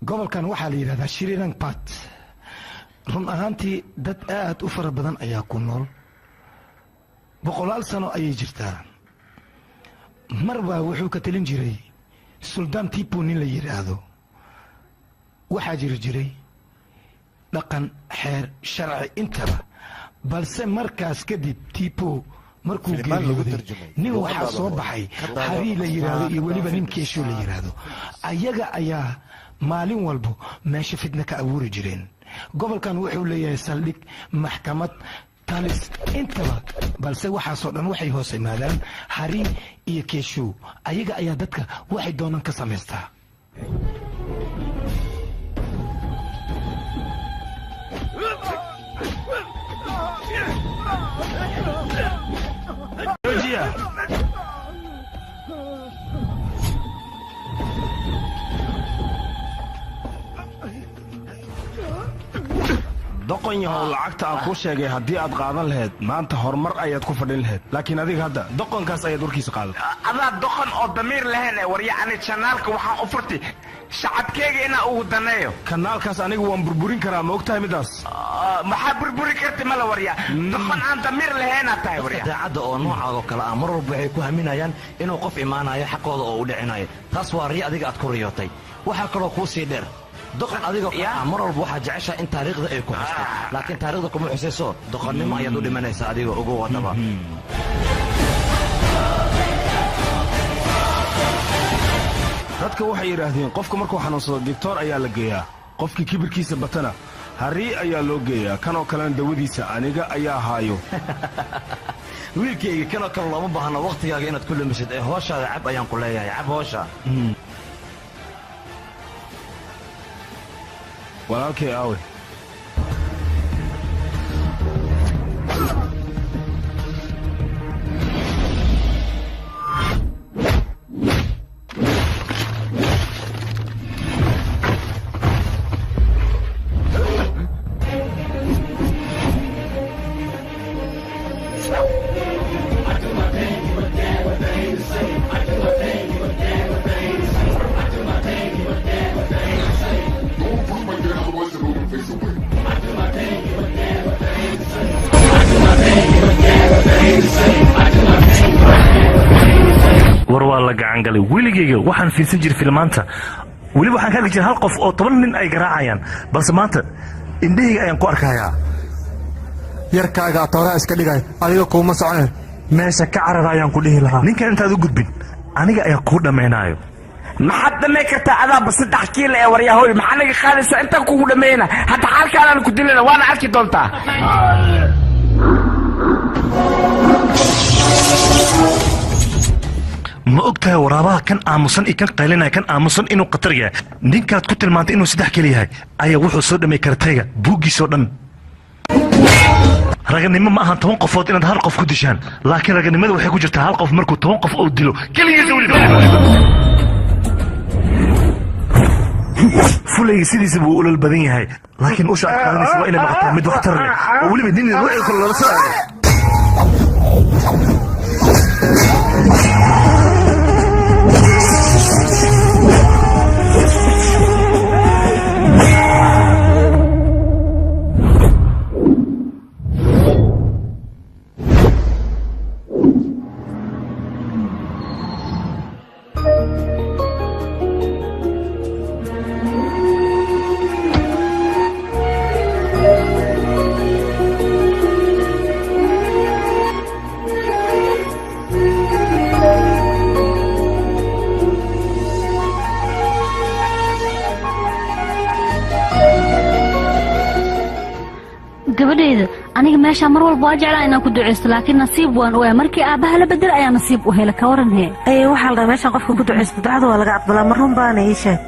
gobolkan waxaa la yiraahdaa Shrilang Pat run ahaantii dad aad u fara badan ayaa ku nool boqolaal sano ayay jirtaa marba wuxuu ka talin jiray Sultan Tipu nin la yiraahdo waxaa jiray dhaqan xeer sharci intaba balse markaas kadib Tipu markuu geeriyooday nin waxaa soo baxay Hari la yiraahdo iyo waliba nin Keesho la yiraahdo ayaga ayaa maalin walbo meesha fitna ka abuuri jireen gobolkan wuxuu leeyahay saldhig maxkamad talis intaba balse waxaa soo dhan waxay hoos imaadaan Hari iyo Keesho ayaga ayaa dadka waxay doonaan ka sameystaa doqon yahow lacagta aan kuu sheegay haddii aad qaadan lahayd maanta horumar ayaad ku fadhin lahayd laakiin adiga hadda doqonkaas ayaad warkiisa qaadatay adaa doqon oo damiir lahayn war yacni janaalka waxaa u furtay shacabkeyga inaa ugu daneeyo kanaalkaas anigu waan burburin karaa ma ogtahay midaas maxaa burburi karti mala warya doqon aan damiir lahaynaad tahay warya daacadda oo noocaad oo kale ah mar walba waxay ku haminayaan inuu qof imaanayo xaqooda oo u dhicinayo taas waa riyo adiga aad ku riyootay waxaa kaloo kuu sii dheer doqon adiga mar walba waxaa jeceshaa in taariikhda ay ku xusto laakiin taariikhda kuma xusayso doqonnimo ayaad u dhimanaysaa adiga ugu wadaba dadka waxay yidhaahdeen qofka markuu xanuunsado digtoor ayaa la geeyaa qofkii kibirkiisa batana Hari ayaa loo geeyaa kanoo kalena dawadiisa aniga ayaa haayo wiilkayga kanoo kale looma baahno wakhtigaaga inaad ku lumisid ee hooshaada cab ayaan ku leeyahay cab hoosha walaalkay aawe war waa la gacan galay weligeyga waxaan fiirsan jiray filmaanta weliba waxaan ka arki jiray hal qof oo 10 nin ay garaacayaan balse maanta indhahayga ayaan ku arkayaa yarkaaga tooraa iska dhigay adiga kuuma soconay meesha ka carara ayaan ku dhihi lahaa ninkan intaad u gudbin aniga ayaa kuu dhammaynaayo maxaad dhammayn kartaa adaaba 3 kiilo ee waryahoy maxaa naga qaadaysaa intaan kugu dhammayna hadda xaalkaanaan ku dilana waana arki doontaa ma ogtahay waraabaha kan aamusan iyo kan qaylinaya kan aamusan inuu khatar yahay ninkaad ku tilmaantay inuu 3 keli yahay ayaa wuxuu soo dhamay kartayga buuggiisoo dhan raganimo ma ahan 10 qofood inaad hal qof ku dishaan laakiin raganimada waxay ku jirtaa hal qof markuu 10 qof oo dilo kaligiisa waliba fulayga sidiisa buu ulal badan yahay laakiin usha aad qaadanaysa waa inay noqotaa mid waxtar leh oo weliba nin ruuxi kale lala saaray gabadheeda aniga meesha mar walba waa jeclaa inaan ku duceysto laakiin nasiib waan ogaa markii aabaha la bedel ayaa nasiib u helay ka waran hee waxaa la dhahaa meeshaan qofka ku duceysto ducada waa laga aqbalaa ma run baana ii sheeg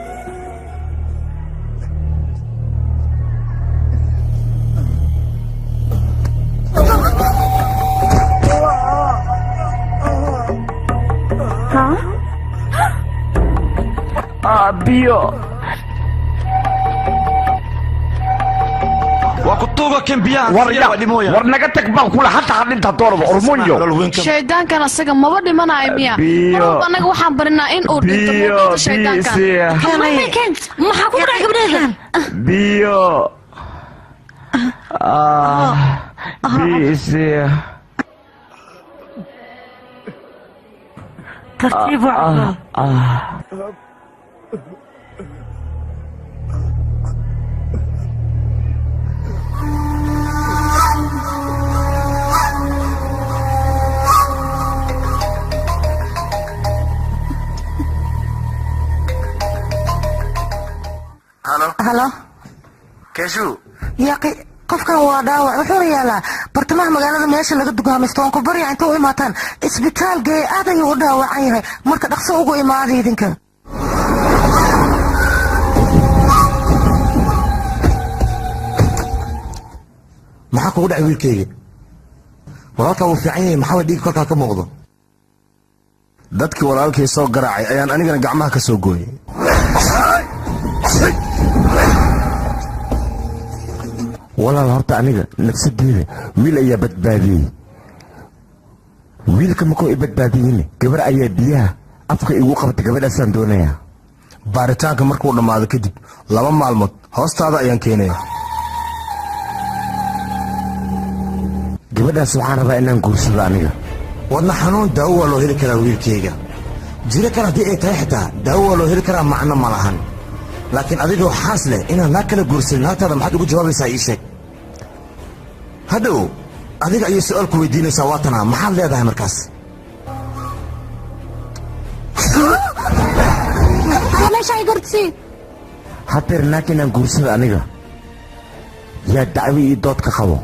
biyo وكتوبة كم بيان ورنقا تكبان كلها حتى حدنت هدورب أرمونيو شيطان كان أساقا ما بدي منع مياه مرحبا أنك وحان برنا إن أردت شيطان كان ما كنت ما حكون رأيك بنيغان بيو بيسي ترتيب وعطا هلا كيشو يا أخي qofkan waa dhaawac wuxuu yaalaa bartamaha magaalada meesha laga dugaamaysto aan ku baryaa inta u imaataan isbitaal gee aad ayuu u dhaawacan yahay marka dhaqso ugu imaada idinka maxaa kugu dhacay wiilkayga walaalkaa wuu fiican yahay maxaa dhiig kolkaa ka muuqdo dadkii walaalkay soo garaacay ayaan anigana gacmaha ka soo gooyey walaal horta aniga nafsadeeda wiil ayaa badbaadiyey wiilka makoo i badbaadiyeyne gabar ayaa biyaha afka igu qabtay gabadhaasaan doonayaa baaritaanka markuu dhammaado kadib 2 maalmood hoostaada ayaan keenaya gabadhaas waxaan rabaa inaan guursado aniga wadna xanuun daawo waa loo heli karaa wiilkayga jiro kan haddii ay tahay xitaa daawo waa loo heli karaa macno ma lahan laakiin adigoo xaas leh inaad naa kala guursanin naagtaada maxaad ugu jawaabaysaa ii sheeg hadhow adiga ayay su-aal ku weydiinaysaa waatanaa maxaad leedahay markaas hadeer naag inaan guursada aniga yaa dacwo ii dood ka qabo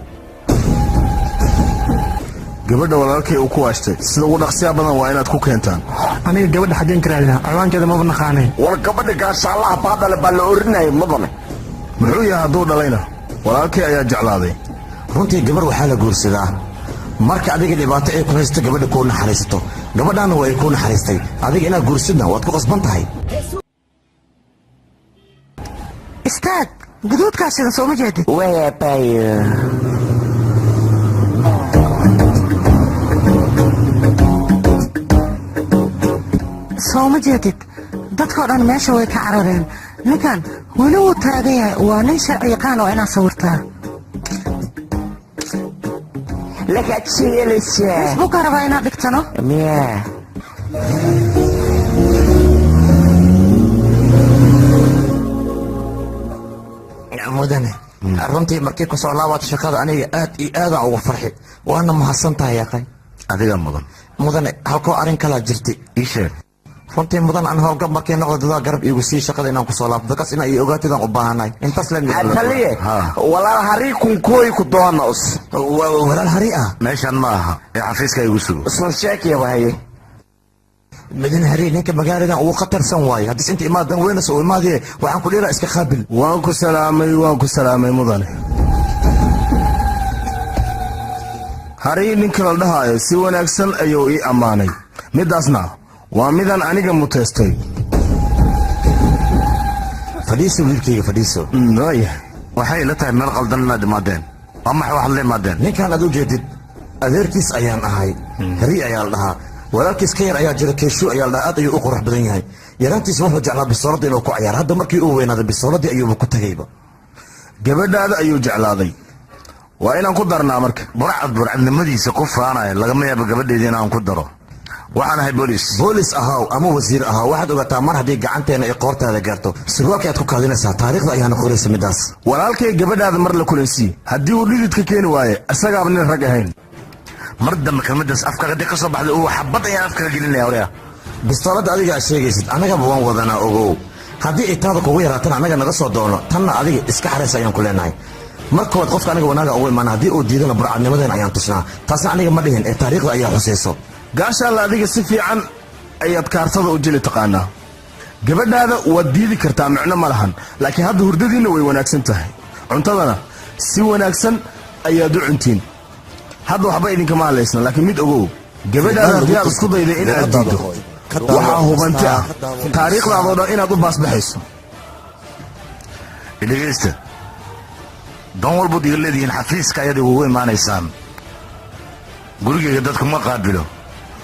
gabadha walaalkay uu ku waashtay sida ugu dhaqsiya badan waa inaad ku keentaan aniga gabadha xaggeen ka raadina ciwaankeeda maba naqaanay war gabadha gaashaallaha baadale baa la orinayay madane muxuu yahay hadduu dhalayna walaalkay ayaa jeclaaday runtii gabar waxaa la guursadaa marka adiga dhibaato ay ku haysto gabadha kuu naxariisato gabadhaana waa ay kuu naxariistay adiga inaad guursadna waad ku qasban tahay istaag guduudkaasida soo ma jeedid soo ma jeedid dadkoo dhan meesha way ka carareen ninkan weli wuu taagan yahay waa nin sharci yaqaan oo inaad sawirtaa facebooka rabaa inaad dhigtano mudane runtii markii ku soo laabaad shaqada aniga aad iyo aadaan uga farxi waana mahadsan tahay yaqay adiga mudan mudane halkoo arrin kalaa jirtay ii sheeg runtii mudan aan howlgab markay noqdo dadaa garab iigu sii shaqada inaan ku soo laabto dadkaas inaa ii ogaatidaan u baahanay intaas taliye walaal harii kunkooy ku doonos walaal harii ah meeshan ma aha ee xafiiska igu sugo soo sheekaya waaye مدن هري نينك مقالنا وخطر سواي هديس انت إمادن وينس وإمادي وعن كل إلا اسك خابل وانكو سلامي مضاني harii ninka la dhahaayo si wanaagsan ayuu ii ammaanay middaasna waa midaan aniga muteystay. fadhiiso wiilkayga fadhiiso. waxay la tahay meel qaldan inaad imaadeen. waa maxay waxaad la imaadeen? ninkaan aad u jeedid adeerkiis ayaan ahay. harii ayaa la dhahaa. walaalkiis ka yar ayaa jira keeshu ayaa la dhahaa. aad ayuu u qurux badan yahay. yaraantiisa wuxuu jeclaa bisooladda inuu ku cayaaro. hadda markii uu weynaaday bisooladii ayuuba ku tagayba. gabadhaada ayuu jeclaaday. waa inaan ku darnaa marka. burcadnimadiisa ku faanaya lagama yaabo gabadheedii inaan ku daro. waxaan ahay boolis ahaw ama wasiir ahaw waxaad ogaataa mar haddii gacanteena ay qoortaada gaarto surwaalka aad ku kaadinaysaa taariikhda ayaana qoraysa middaas. walaalkay gabadhaada mar la kulansii haddii uu dhididka keeni waaye isagaaba nin rag ahayn. mar dambe kelmaddaas afkaga dib ka soo baxday uu xabad ayaan afkaga gelinaya orea. bistooladda adiga aad sheegaysid annagaba waan wadanaa ogow. haddii ay taada kugu yaraatana annaga naga soo doono tanna adiga iska xaraysa ayaan ku leenahay. markood qofka aniga wanaaga ugu imaana haddii uu diidana burcadnimadeen ayaan tusnaa. taasna aniga ma dhihin ee taariikhda ayaa xusayso. gaashaalla adiga si fiican ayaad kaartada u jeli taqaanaa. gabadhaada waad diidi kartaa micno ma lahan laakiin hadda hurdadiinna way wanaagsan tahay. cuntadana si wanaagsan ayaad u cuntiin. hadda waxba idinkama hadlaysna laakiin mid ogow gabadhaada haddii aad isku dayday inaad diido waxaa hubanti ah taariikhdaadoo dhan inaad u baasbaxayso. dhegaysta dan walbood iga leedihiin xafiiska ayaad igugu imaanaysaan. gurigayga dadku ma qaabilo.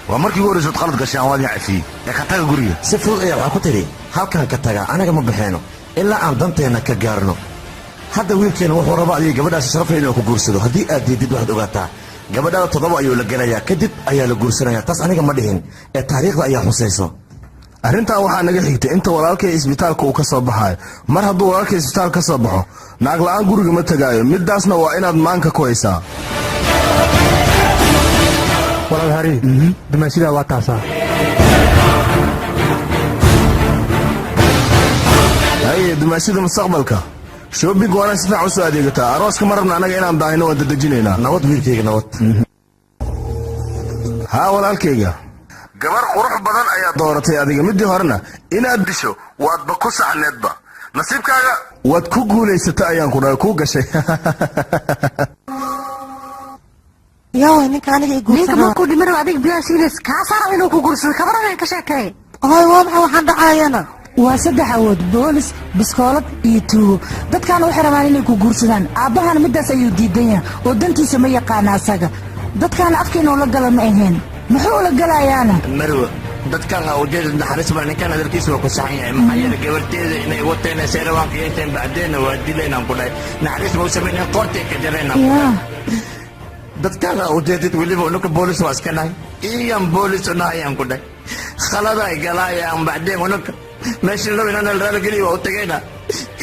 waa markii ugu horraysood qalad gashaan waad ii cafiyey ee ka taga guriga. si fudud ayaa waxaa ku tidhi halkan ka taga anaga ma baxeeno ilaa aan danteenna ka gaarno. hadda wiilkeenna wuxuu rabaa adiga gabadhaasi sharafeeda inuu ku guursado. haddii aad diidid waxaad ogaataa gabadhaada 7 ayuu la gelayaa kadib ayaa la guursanaya. taas aniga ma dhihin ee taariikhda ayaa xusayso. arrintaa waxaa naga xigtay inta walaalkay isbitaalka uu ka soo baxaayo. mar hadduu walaalkay isbitaal ka soo baxo naag la'aan guriga ma tegaayo. middaasna waa inaad maanka ku haysaa. walaal hari dumaashidaa waa taasaa. haye dumaashida mustaqbalka shoobinka waa inaan si fiican u soo adeegataa. arooska ma rabna annaga inaan daahino waan dadejinaynaa. nabad wiilkayga nabad. haa walaalkayga gabar qurux badan ayaa dooratay adiga. midii horena inaad disho waadba ku saxneedba. nasiibkaaga waad ku guulaysata ayaan ku dhahay kuu gashay. yaaway ninka aniga ninka markuu dhimanayo adiga biyaashiilis kaa saara inuu ku guursado kabarana ka sheekay. ay waa maxay waxaan dhacayana waa 3 awood boolis biskoolad iyo tuugo. dadkaana waxay rabaan inay ku guursadaan. aabbahana middaas ayuu diidan yahay oo dantiisa ma yaqaana asaga. dadkaana afkiina ula gala ma ahayn muxuu la galayaana. marwo dadkan awjeed naxariis baa ninkan adeerkiisa waa ku saxan yahay. maxaa yeelay gabarteeda inay wateen seerawan qiinteen bacdeena waa dilaynaan ku dhahay. naxariis ma u sameeyeen qortay ka jareenaan. dadkan awjeedid weliba unuka boolis waa iska nahay. iyan boolis unahayaan ku dhahay. khalada ay galaayaan bacdeen unuka meesha loo inaan raali geliyo waa u tagayna.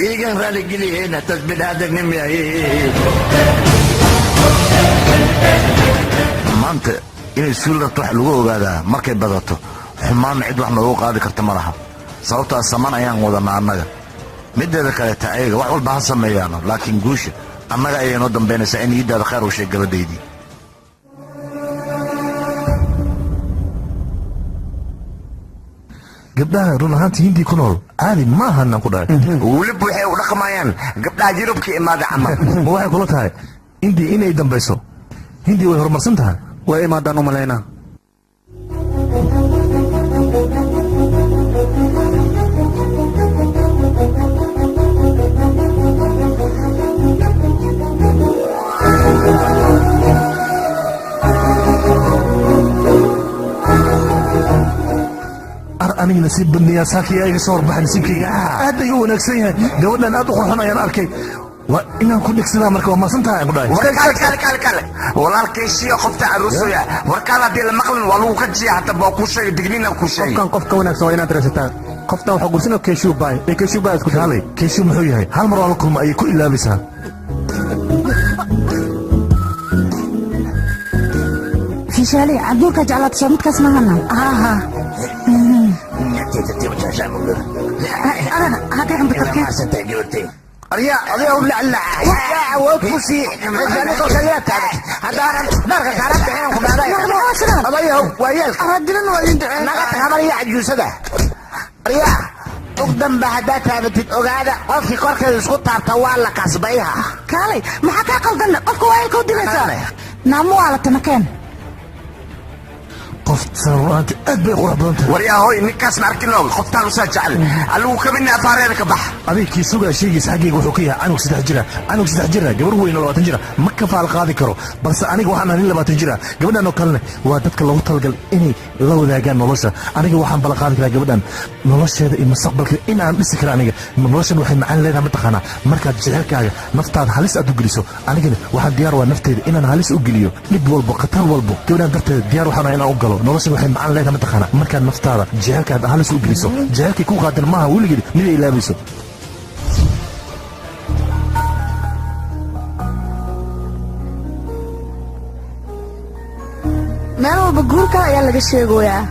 iigan raali geliyeyna tasbid adegnimaya. maanta inay suulat wax lagu ogaadaa markay badato xumaanna cid wax noogu qaadi karta ma laha. sababtaas saman ayaan wadanaa annaga. mideeda kaleeta ayaga wax walba ha sameeyaano laakiin guusha annaga ayay noo dambaynaysaa in iiddaada khayr u sheeg gabadhaydii. gabdhaha run ahaantii hindii ku nool caadi ma ahanan ku dhahay. weliba waxay u dhaqmayaan gabdhaha yurubka imaada camal. ma waxay kula tahay hindii inay dambayso. hindii way horumarsan tahay. way imaadaan u malaynaa. aniga nasiib badniyaa saakiya iga soo warbaxa nasiibkayga aad ayuu wanaagsan yahay. gabadhan aad u qurxan ayaan arkay. waa inaan ku dhegsadaa marka waa maasan tahay ku dhahay. kale walaalkaysiyo qofta aruusaya warkaal haddii la maqlin waa lagu kajiya hata baa kuu sheegay digniina kuu sheegay. qofkan qofka wanaagsan waa inaad rasataan. qoftan waxaa gursana keeshuu baay ee keeshuu baay isku kaalay. keeshuu muxuu yahay hal mar waa la kulma ayay ku ilaabaysaa. fishaali cabduulka jeclaad soo midkaas ma hana. aha هذا عم بتركي أريا أريا ولا لا يا وقفسي أنا توصلت هذا درك كارت هنا كذا أريا وياك أردنا وين نقطة أريا عجوز هذا أريا تقدم بهداتها بتتوجد أوكي كارك السقوط طوال لك أصبعها كالي ما حكى قلنا أفكوا هاي كودي مثلا naamu waa la tamakeen qofta waanta aad bay qurux badan tahay waryaa hooy ninkaas ma arkin oo qoftaan usaa jecel aligu kabina afaareeda ka bax adig kii sugaa sheegiisa xaggayga wuxuu ka yahay canug 3 jira canug 3 jira gabar weyn oo 20 jira ma ka faal qaadi karo balse aniga waxaan ahay 20 jira gabadhan oo kalena waa dadka loogu talagal inay la wadaagaan nolosha aniga waxaan bala qaadi karaa gabadhan nolosheeda iyo mustaqbalka in aan dhisi karo aniga noloshan waxay macaan leedahay ma taqaanaa markaad jecelkaaga naftaada halis aad u geliso anigana waxaan diyaar waa nafteeda inaan halis u geliyo dhib walbo khatar walbo gabadhan darteeda diyaar waxaan inaan u galo noloshan waxay macaan leedahay ma taqaanaa markaad naftaada jecelkaada halis u geliso jecelkay ku qaadan maaha weligeed mid ay ilaabayso meel walba guurka ayaa laga sheegoyaa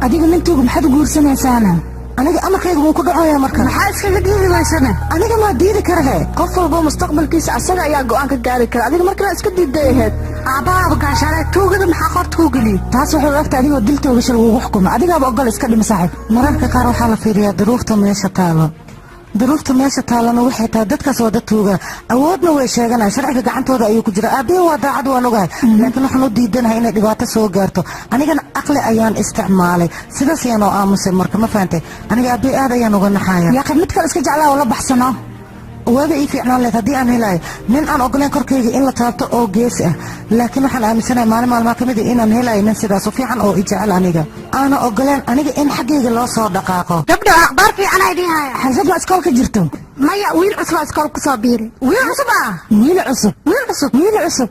adiga nintaygu maxaad u guursanaysaana aniga amarkayga wuu ku dhacoyaa marka maxaa iskaga diidi waysana aniga maa diidi karahe qof walba mustaqbalkiisa asaga ayaa go'aan ka gaari kara adiga markana iska diiday ahayd aabbahaaba gaashaale tuugada maxaa qorta kuu geliyey taas waxay u egta adigoo dil toogasho lagugu xukumo adigaaba ogol iska dhima saaxiib mararka qaar waxaa la fiiriyaa duruufta meesha taalo duruufta meesha taalana waxay tahay dadkaas waa dad tuuga awoodna way sheeganaya sharciga gacantooda ayuu ku jira aabbihi waa daacad waan ogahay laakiin waxaan u diidanahay inay dhibaato soo gaarto anigana aqli ayaan isticmaalay sidaas ayaan oo aamusay marka ma fahantay aniga aabbihi aad ayaan uga naxaya yaaqib mid kale iska jeclaa oo la baxsano waaba ii fiicnaan leed haddii aan helayo nin aan ogoleen korkayga in la taabto oo geesi ah laakiin waxaan aaminsanahay maalin maalmaa ka mid a inaan helayo nin sidaas u fiican oo i jecel aniga aana ogoleen aniga in xaggayga loo soo dhaqaaqo gabdho akhbaar fiican ay dhihaaya xalfad waa iskoolka jirto maya wiil cusub oo iskoolka kusoo biiray wiil cusub ah wiil cusub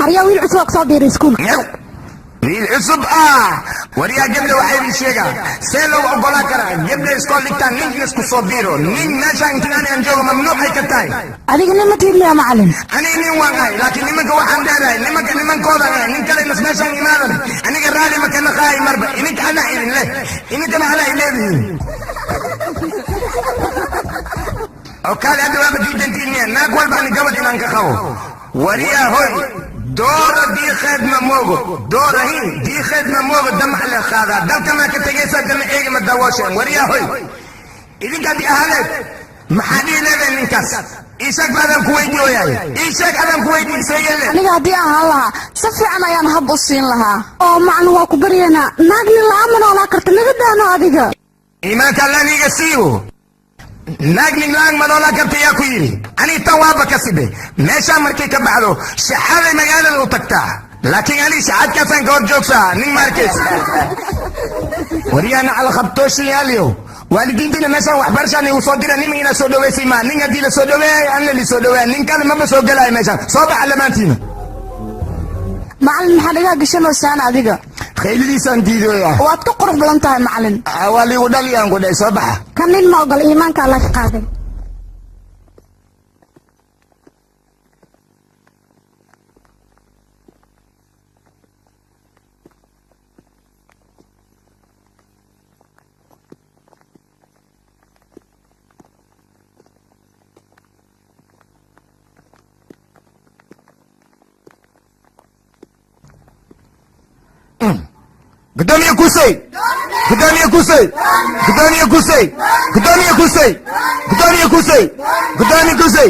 aryaa wiil cusub oo kusoo biiray iskuulka wiil cusub waryaa gabdha waxay ii sheegaan see loo ogolaan karaa gabdha iskool dhigtaan ninka isku soo biiro nin meeshaan intigaan aan joogo mamnuucay ka tahay adiga nin ma tiidliya macalin aniga nin waan ahay laakiin nimanka waxaan dheerahay nimanka nimankooda nin kale nas meeshaan imaadan aniga raali ma kana qaahay marba ininka ana idin leh ininkana ana ay leedihiin oo kaale hadda waaba diidantiiniya naag walba ani gabad inaan ka qabo waryaa hoy doora diikheed ma moogo doorahin diikheed ma moogo damac le qaadaa dalkana ka tegaysa dama eegi ma dawooshen waryaa hoy idinka haddii ahaleed maxaa dhihi leedahay ninkaas iisheeg baadaan ku weydiiyoyaay iisheeg adaan ku weydiisayele aniga haddii ahaan lahaa si fiican ayaan hab u siin lahaa oo macna waa ku baryaynaa naagni la'aama noolaa karta naga daano adiga iimaanka allaniga siiyo naagnin laang madoola karta yaa ku yidhi anii tan waaba ka sibe meeshaa markay ka baxdo shaxaday magaalada u tagtaa laakiin anii shaxadkaasaan ka hor joogsaa nin maarkays waryaana calaqabtooshayaaliyo waalidiintiina meeshaan waxbarashaan igu soo dira nin ina soo dhaweysay maa nin haddii la soo dhaweeyay anna li soo dhaweeya ninkana maba soo gelaayo meeshaan soo baxa lamaantiina macalin maxaa dhigaa gashanoosaana adiga khaylidiisaan diidooya waad ka qurux badan tahay macalin waa liigu dhaliyaan ku dhahay soo baxa kan nin ma ogol iimaanka alla ka qaaday gudoomiye kusey gudoomiye kusey gudoomiye kusey gudoomiye kusey gudoomiye kusey gudoomiye kusey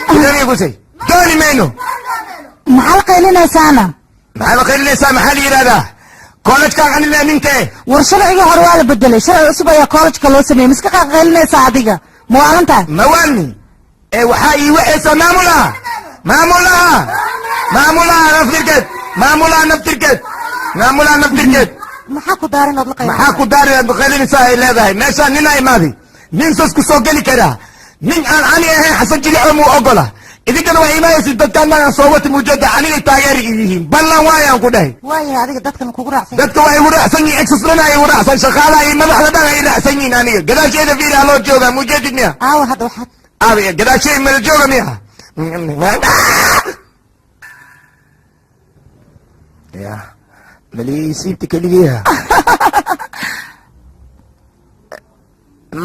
gudoomiye kusey dooni mayno maxaa la qaylinaysaana maxaa la qaylinaysaa maxaa la yidhahdaa koolajkaan anile ninkee war sharciga hore waa la bedelay sharci cusub ayaa koolajka loo sameeyey miska qaylinaysaa adiga mawaalantaa mawaalni waxaa ii waxaysa maamulaha naftirkeed maxaa ku daarin ood la qayb maxaa ku daarin aad qaylinaysaa ay leedahay meeshaan nina imaaday nin sas ku soo geli karaa nin aan ani ahayn xasan jilico muu ogola idinkana waa imaanaysid dadkaan aan soo wati muujada anigay taageeri yihiin ballan waayaan ku dhahay waayahay adiga dadkan kugu raacsan dadka waa igu raacsan yihiin exusrana igu raacsan shaqaalaha iyo madaxda dhan ay raacsan yihiin aniga gadaasheeda fiiraha loo joogaa muujadid miya aawa hadda waxaad aabiga gadaasheeda mala jooga miya ya malisiibta keligiiha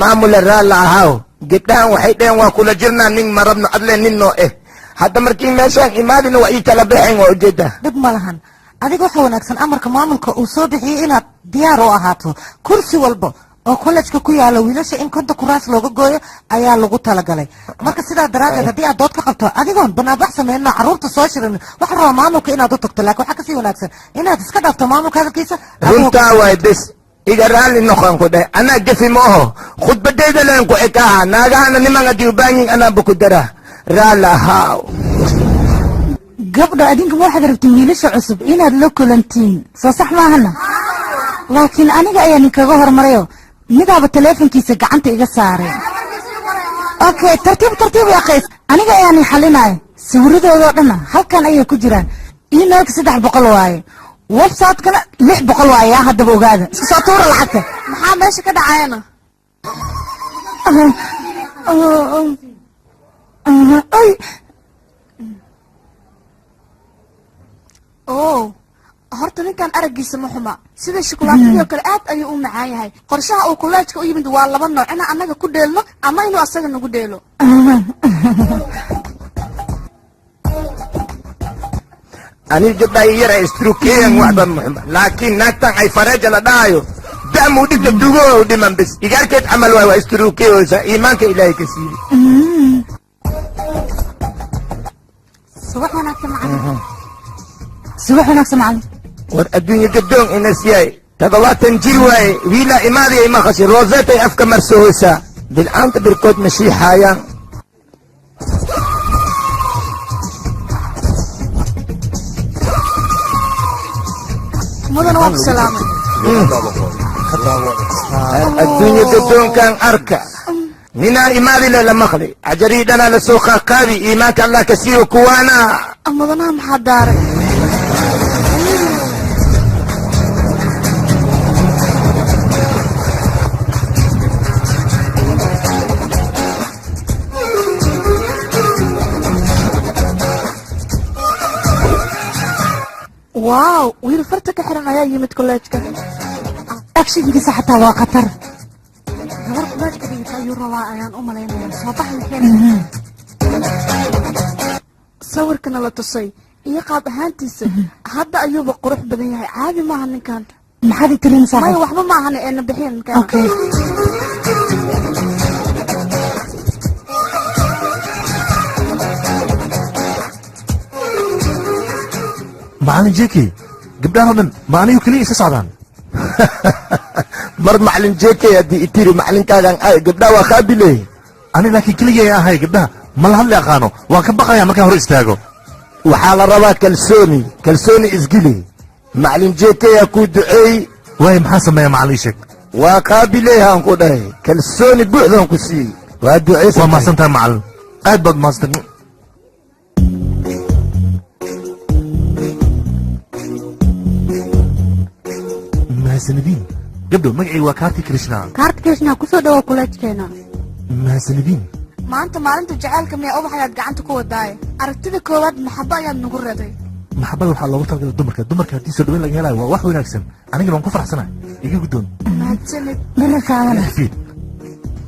maamula raalla ahaw gabdhahan waxay dheheen waa kula jirnaa nin marabno adle nin noo hadda markii meeshaan imaadina waa ii kala baxeen waa ujeeda dhib ma lahan adiga waxa wanaagsan amarka maamulka uu soo bixiyey inaad diyaar u ahaato kursi walba oo kollejka ku yaala wiilasha in konta kuraas looga gooyo ayaa lagu talagalay marka sidaa daraaddeed haddii aad dood ka qabto adigoon banaanbax sameynna carruurta soo shirin waxa rabaa maamulka inaad u tagto laakiin waxaa kasii wanaagsan inaad iska dhaafto maamulka hadalkiisa runtaa waay bes iga raalli noqon ku dhahay anaa gefi ma oho khudbadayda leen ku ekaha naagahana niman haddii u baahan yihin anaanba ku daraa raalli ahaaw gabdha adinka waxaad rabtiin wiilasha cusub inaad la kulantiin soo sax maahana laakiin aniga ayaa ninkaga hormarayo midaaba taleefonkiisa gacanta iga saaray okay tartiib yaqays aniga ayaa nin xalinayo sawiradoodoo dhanna halkan ayay ku jiraan emailka 300 waaye website-kana 600 waaye yaa haddaba ogaada iska soo tuura lacagta maxaa meesha ka dhacayana horta ninkan araggiisa ma xuma sida shukulaatadii kale aad ayuu u macaan yahay qorshaha uu kuleejka u yimid waa laba nooc ina annaga ku dheelno ama inuu asaga nagu dheelo aniga gabdhaha yara istrukeyan waxba muxuma laakiin naagtan ay fareeja la dhahayo damuu dhigta dugo dhiman bis igaarkeed camal waay waa istrukeyosa iimaanka ilaahay ka siiyey subax wanaagsan macalin subax wanaagsan macalin war adduunya gadoon inas yahay 7 jir waaye wiila imaadiyay maqashay rosetay afka marsohoysaa bilcaanta birkood mashiixaayaan mudan waa ku salaamay adduunya gadoonkan arka ninaa imaadile la maqli cajarii dhanaa la soo qaaqaadi iimaanka allah ka siiyo kuwaana mudanaha maxaa daaray واو ويل فرتك حرم ayaa yimid kolleejka akshinkiisa xataa waa khatar gabar kolleejka dhigta ayuu rabaa ayaan u malaynayaa soo bax sawirkana la tusay iyo qaab ahaantiisa hadda ayuuba qurux badan yahay caadi maaha ninkan maxaad i tirin saaxiib may waxba ma ahan ee na bixin ninkan okay macalin jeki gabdhaha oo dhan maaniyo keliya isa socdaan mar macalin jeki haddii itiri macalinkaagan gabdhaha waa qaabiley ani laakiin keligay ahay gabdhaha ma la hadli aqaano waan ka baqayaa markaan hor istaago waxaa la rabaa kalsooni isgili macalin jeki yaa kuu duceey waay maxaa sameeya macalin sheeg waa qaabiley haan ku dhahay kalsooni buuxdan ku sii waa duceysa waa mahadsantahay macalin aad baad mahadsantahay mahadsanidin gabdho magacayga waa kaarti krishna kusoo dhawo kuleejkeena mahadsanidin maanta maalinta jacaylka miyaa ubax ayaad gacanta ku wadaaye aragtida koowaad maxaba ayaad nagu reeday maxabada waxaa loogu talagalay dumarka haddii soo dhaweyn laga helayo waa wax wanaagsan anigana waan ku faraxsanahay iga guddoon mahadsanid dhararkaagana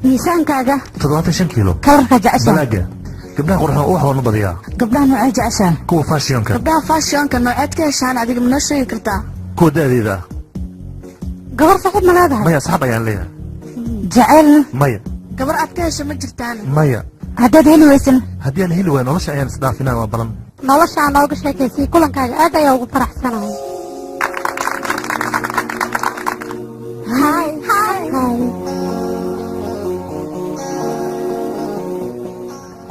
miisaankaaga 75 kiilo kalarka jecesha balaaga gabdhaha qurxan ubax waan u badiyaa gabdhaha noocee jeceshaan kuwa fashionka gabdhaha fashionka nooceed ka heshaan adiga manoo sheegi kartaa kuwa da'deeda ah gabar saaxiib ma leedahay maya asxaab ayaan leeyahay jaceylna maya gabar aad ka hesho ma jirtaan maya haddaad heli weysan haddii aan heli waayo nolosha ayaan isdhaafinaa waa balan noloshaa nooga sheekaysay kulankaaga aad ayaa ugu faraxsanahay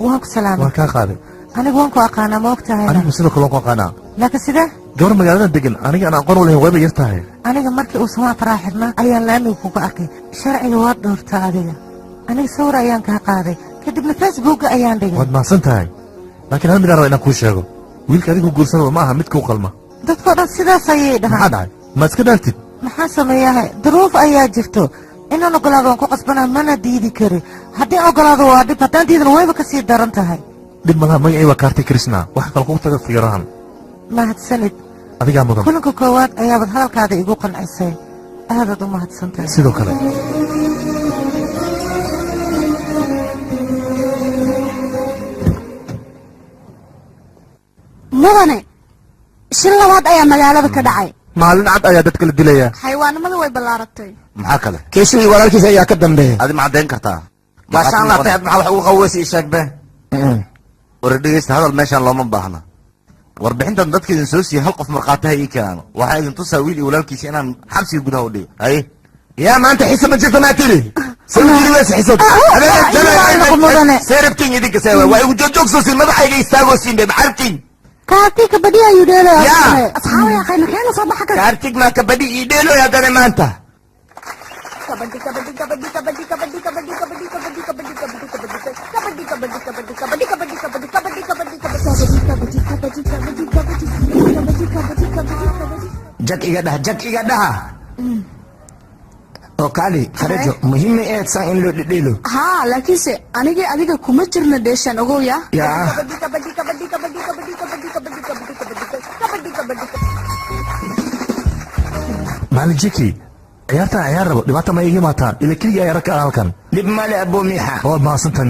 waan ku salaamay waan kaa qaaday anigu waan ku aqaanaa ma ogtahay anigu sidoo kale waan ku aqaanaa laakiin sidee gabar magaaladan degan aniga aan aqoon u lahayn wayba yar tahay aniga markii uu samaa faraa xidhnaa ayaan laamiga kuga arkay sharciga waad dhowrtaa adiga aniga sawir ayaan kaa qaaday kadibna facebooka ayaan dhigay waad mahadsan tahay laakiin hal midaan raba inaan kuu sheego wiilka adigu guursanaba ma aha mid kuu qalma dadkoo dhan sidaas ayay dhahaan maxaa dhacay ma iska dhaartid maxaa sameeyahay duruuf ayaa jirto inaan ogolaado waan ku qasbanaa mana diidi kari haddii ogolaado waa dhib haddaan diidana wayba ka sii daran tahay dhib malaha magacii waa kaarti krishna waxa kale kugu taga fiirahan mahadsanid adigaa mudan kulanka koowaad ayaabad hadalkaada igu qancisay aadaad u mahadsan tahay sidoo kale mudane shil labaad ayaa magaalada ka dhacay maalin cad ayaa dadka la dilaya xayawaanimada way ballaaratay maxaa kale keeshii walaalkiisa ayaa ka dambeeya adi ma caddayn kartaa gaashaan laatay maxaa wax ugu qaweysa ii sheeg be war dhegeysta hadal meeshaan looma baahna warbixintan dadka idin soo siiyey hal qof markhaati ha ii keenaano waxaa idin tusaa wiil iyo walaalkiisa inaan xabsiga gudaha u dhigo haye yaa maanta xiisa ma jirta maa tiri sawjiri weys xisad seerabtiin idinka seewa waa igu joogjoogsoosiin madaxayga istaagoosin be maxarabtiin kaartii kabadhi ayuu dheelaya yaa asxaabay aqayna keena soo baxa kar kaartig maa kabadhi ii dheeloy haddana maanta kabaddi kabaddi kabaddi kabaddi kabaddi kabaddi kabaddi kabaddi kabaddi kabaddi kabaddi kabaddi kabaddi kabaddi kabaddi kabaddi kabaddi kabaddi jag iga dhaha oo kaali kharajo muhiima eed saa in loo dhedheelo haa laakiinse anigii adiga kuma jirna dheeshaan ogow ya yaa kabaddi kabaddi kabaddi kabaddi kabaddi kabaddi kabaddi kabaddi kabaddi kabaddi maalin jiki ciyaartan ciyaar rabo dhibaata ma iga imaataa ila keligii ayaa rag ka ah halkan dhib male aboo miixa waad mahadsantan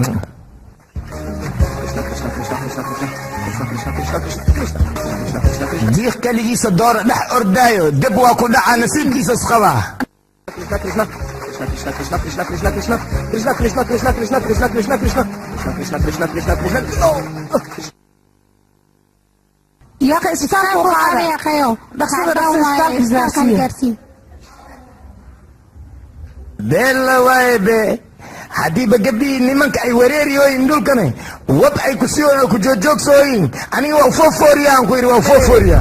diiq keligiisa doora dhex ordaayo deb waa ku dhacaa nasiibkiisa isqaba yaqa isbitaalka u qaadaya qayo beella waaye be haddiiba gabdhihii nimanka ay wareeriyooyin dhulkane wab ay ku sii ku joojoogsooyin aniga waa fofooriya aan ku yidhi waa fofooriya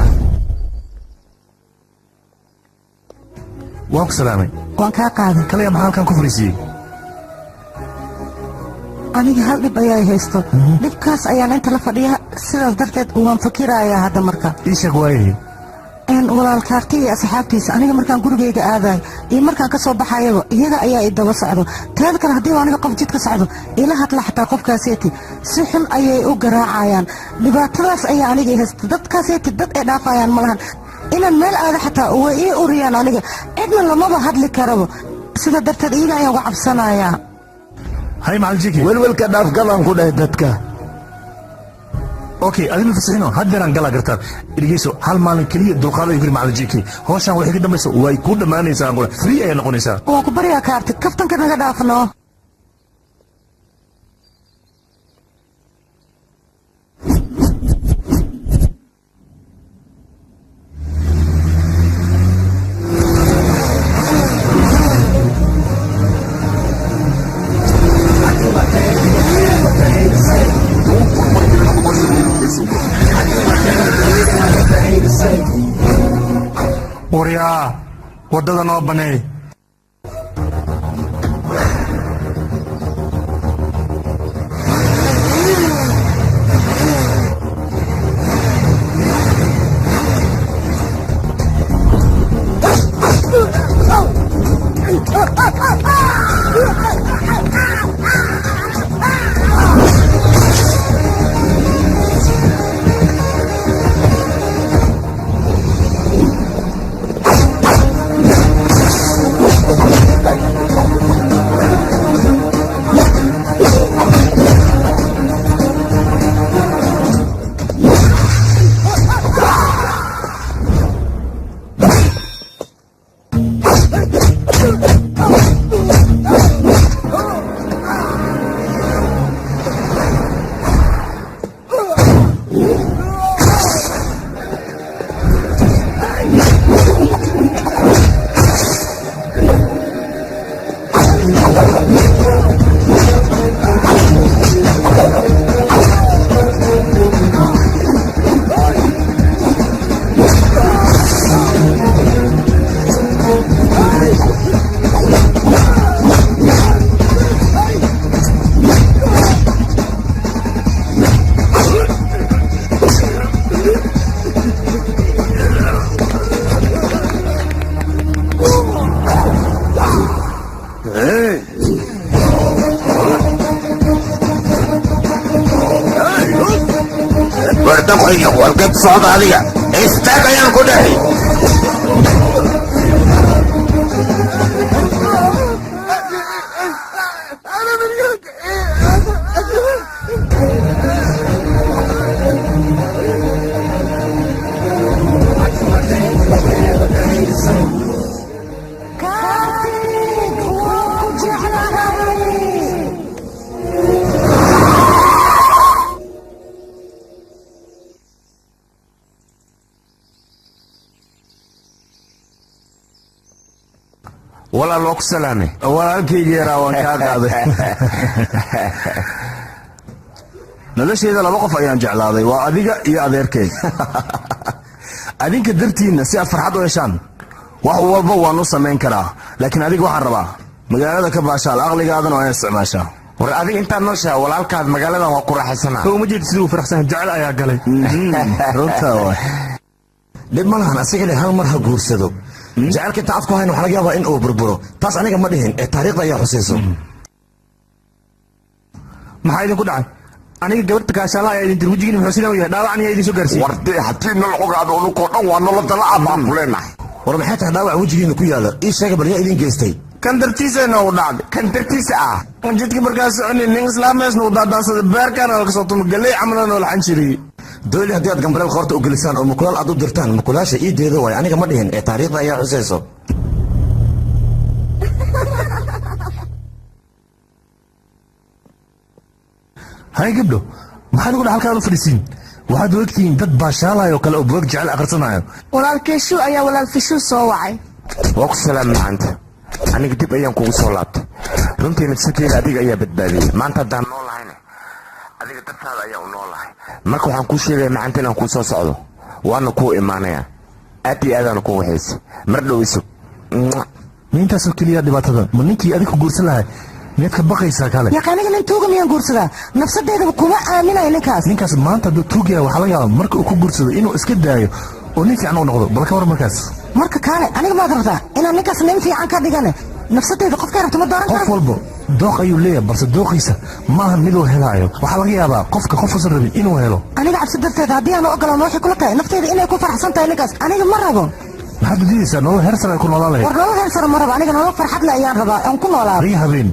waan ku salaamay waan kaa qaaday kaliya maxaa halkan ku fariisiiyey aniga hal dhib ayaa haysto dhibkaas ayaan inta la fadhiya sidaas darteed waan fakirayaa hadda marka ii sheeg waayahay walaalkaarti iyo asxaabtiisa aniga markaan gurigayga aadayo iyo markaan ka soo baxayaba iyaga ayaa i daba socdo teeda kale haddii aniga qof jidka socdo ila hadla xataa qofkaaseeti si xun ayay u garaacayaan dhibaatadaas ayaa aniga i haysta dadkaaseeti dad ay dhaafayaan ma lahan inaan meel aada xataa way ii uriyaan aniga cidna lamaba hadli karaba sida darteed iyaga ayaan uga cabsanayaa hay macalin jiki welwelka dhaafgalaan ku dhahay dadka okay adina fasixino haddeeraan galaa gartaan dhegeyso hal maalin keliya dulqaada igu yiri macalin jiki hawshaan waxay ka dambaysa way ku dhammaanaysaa qura free ayay noqonaysaa waan ku baryaa kaarti kaftanka naga dhaafno waryaa waddada noo baneey wargab socda adiga istaag ayaan ku dhahay walaal waa ku salaamay walaalkayga yaraa waan kaa qaaday noloshayda laba qof ayaan jeclaaday waa adiga iyo adeerkay adinka dartiinna si aad farxad u heshaan wax walba waan u samayn karaa laakiin adiga waxaan rabaa magaalada ka baashaal aqligaadana waa isticmaashaa war adiga intaad nooshaha walaalkaad magaaladan waa ku raaxaysanaa uma jeed siduu faraxsan jecel ayaa galay runta waa dhib ma lahan asigale hal mar ha guursado jecelka inta afku hayn waxa laga yaabaa in uu burburo taas aniga ma dhihin ee taariikhda ayaa xusayso maxaa idinku dhacay aniga gabadha kaashaala ayaa idin tirwujigiin muxuu sidaa u yahay dhaawacan ayaa idin soo gaarsiiyey wardee haddii nal ogaado ununkoo dhan waa noloda la abaan ku leenahay war maxay tahay dhaawac wejigiina ku yaala ii sheega bal yaa idin geystay kan dartiisa inoogu dhacday kan dartiisa ah kan jidka markaas soconin nin islaameesna u daadaansada beerkaana lakasoo tuma galey camalan oo laxan jiriyey dooli haddii aad gambaleel qoorta u gelisaan oo mukulaal aad u dirtaan mukulaasha ii deedo waay aniga ma dhihin ee taariikhda ayaa xusayso hay gabdho maxaad ugu dha halkaan u fadhisiin waxaad ogtihiin dad baashaalaya oo kale oo buwag jecel akhrisanayo walaalkeeshuu ayaa walaalfishuu soo wacay waa ku salaam maanta aniga dib ayaan kugu soo laabtay runtii nafsadeeda adiga ayaa badbaadiyey maanta haddaan nool lahayna adiga dartaada ayaa u noolahay marka waxaan kuu sheegaya macanta inaan kuu soo socdo waana kuu imaanaya aad iyo aadaana kuu waxaysa mar dhow isug miintaasoo keliya dhibaatada ma ninkii adig ku guursan lahay miyaad ka baqaysaa kale yaqaaniga nin tuuga miyaan guursadaa nafsadeedaba kuma aaminayo ninkaas maanta hadduu tuugaya waxaa laga yaaba marka uu ku guursado inuu iska daayo oo nin fiican u noqdo bal ka war markaas marka kaale aniga maad rabtaa inaan ninkaas nin fiican ka dhigane nafsadeeda qofkay rabto ma dooran qof walba dooq ayuu leeyahay balse dooqiisa maaha miduu helaayo waxaa laga yaabaa qofka qofuusan rabin inuu helo aniga cabsi darteeda haddii aan u ogolaan waxay kula tahay nafteeda inay ku faraxsan tahay ninkaas aniga ma rabo maxaad udiidaysaa nolol heer sare ay ku noolaan lahayd war nolol heer sare ma rabo aniga nolol farxad le ayaan rabaa aan ku noolaado aniga habeen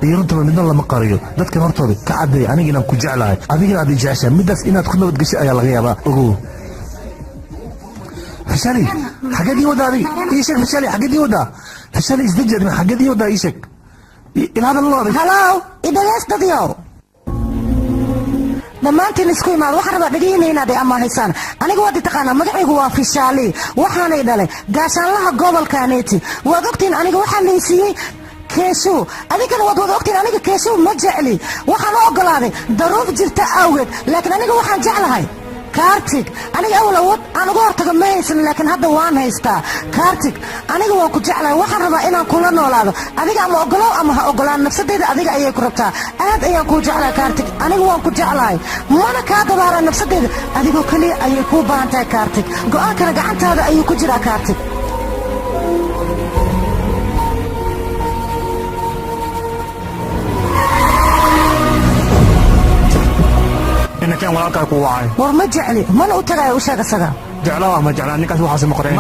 iyo runtaba midna lama qariyo dadkan hortooda ka caddeey aniga inaan ku jeclahay adigana aad i jeceshaa middaas inaad ku nabadgeshay ayaa laga yaabaa ogow fashali xaggeed ii wadaa adig ii sheeg fashali xaggeed ii wadaa fashali isdejeed xaggeed ii wadaa ii sheeg ilaa hadal loo adig halow idhageys dadyow dhammaantiin isku imaad waxaan rabaa dhegihina inaad i amaahaysaan aniga waad i taqaanaa magacaygu waa fishaali waxaanay dhalay gaashaanlaha gobolkaneeti waad ogtiin aniga waxaa laysiiyey keeshow adigana waad wada ogtiin aniga keeshow ma jecli waxaan u ogolaaday daruuf jirta awgeed laakiin aniga waxaan jeclahay kaartig aniga awal awood aan uga hortago ma haysan laakiin hadda waan haystaa kaartig aniga waan ku jeclahay waxaan rabaa inaan kula noolaado adiga ama ogolow ama ha ogolaan nafsadeeda adiga ayay ku rabtaa aad ayaan kuu jeclahay kaartig aniga waan ku jeclahay mana kaa dabaaraa nafsadeeda adigoo keliya ayay kuu baahan tahay kaartig go'aankana gacantaada ayuu ku jiraa kaartig inankaan walaalkaa ku wacay war ma jecli mana u tagayo u sheeg asaga jeclaa ama jeclaa ninkaas waxaas ma qoreen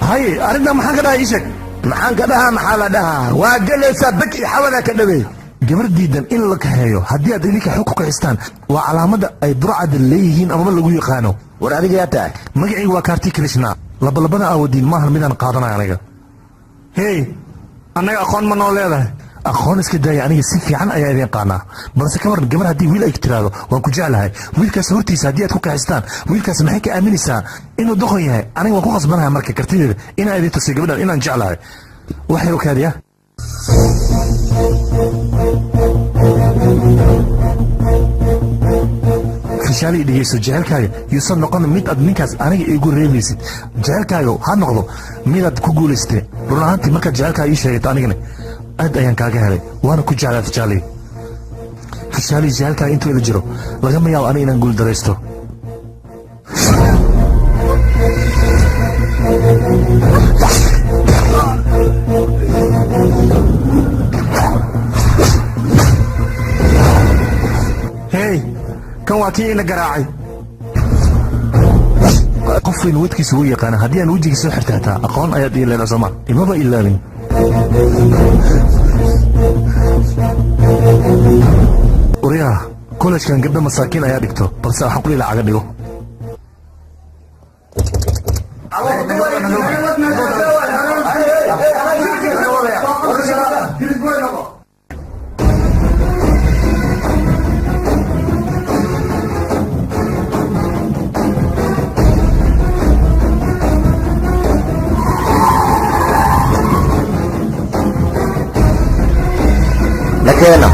haye arrintaa maxaan ka dhahaa ii sheeg maxaan ka dhahaa maxaa la dhahaa waa gelaysaa beg iyo xawada ka dhawey gabar diidan in la kaxeeyo haddii aad idinka xog ku kaxistaan waa calaamada ay burcada leeyihiin amaba lagu yaqaano war adiga yaa tahay magacaygu waa kaarti krishna labalabada aawadiin maahan midaan qaadanaya aniga hey annaga aqoon ma noo leedahay aqoon iska daaya aniga si fiican ayaa idin qaanaa balse ka waran gabar haddii wiil ay tiraahdo waan ku jeclahay wiilkaas hortiisa haddii aad ku kaxistaan wiilkaas maxay ka aaminaysaa inuu doqon yahay aniga waan ku qasbanahay marka kartideeda inaan idin tusay gabadhan inaan jeclahay waxay okaadiya fishaali dhegeyso jecelkaaga yuusan noqon mid aad ninkaas aniga igu reebaysid jecelkaaga ha noqdo midaad ku guulaystay run ahaantii markaad jecelkaaga ii sheegato anigana aad ayaan kaaga helay waana ku jeclaa fishaali fishaali jecelkaaga intuu ila jiro lagama yaabo aniga inaan guuldaraysto hey kan waa kii ina garaacay qof weyn wadkiisa wuu yaqaana haddii aan wejigiisa soo xirta xitaa aqoon ayaad ii leedaa sooma imaba ilaabin uryaha kolajkan gabdha masaakiin ayaa dhigto balse waxaan ku ilaa caga dhigo lakeena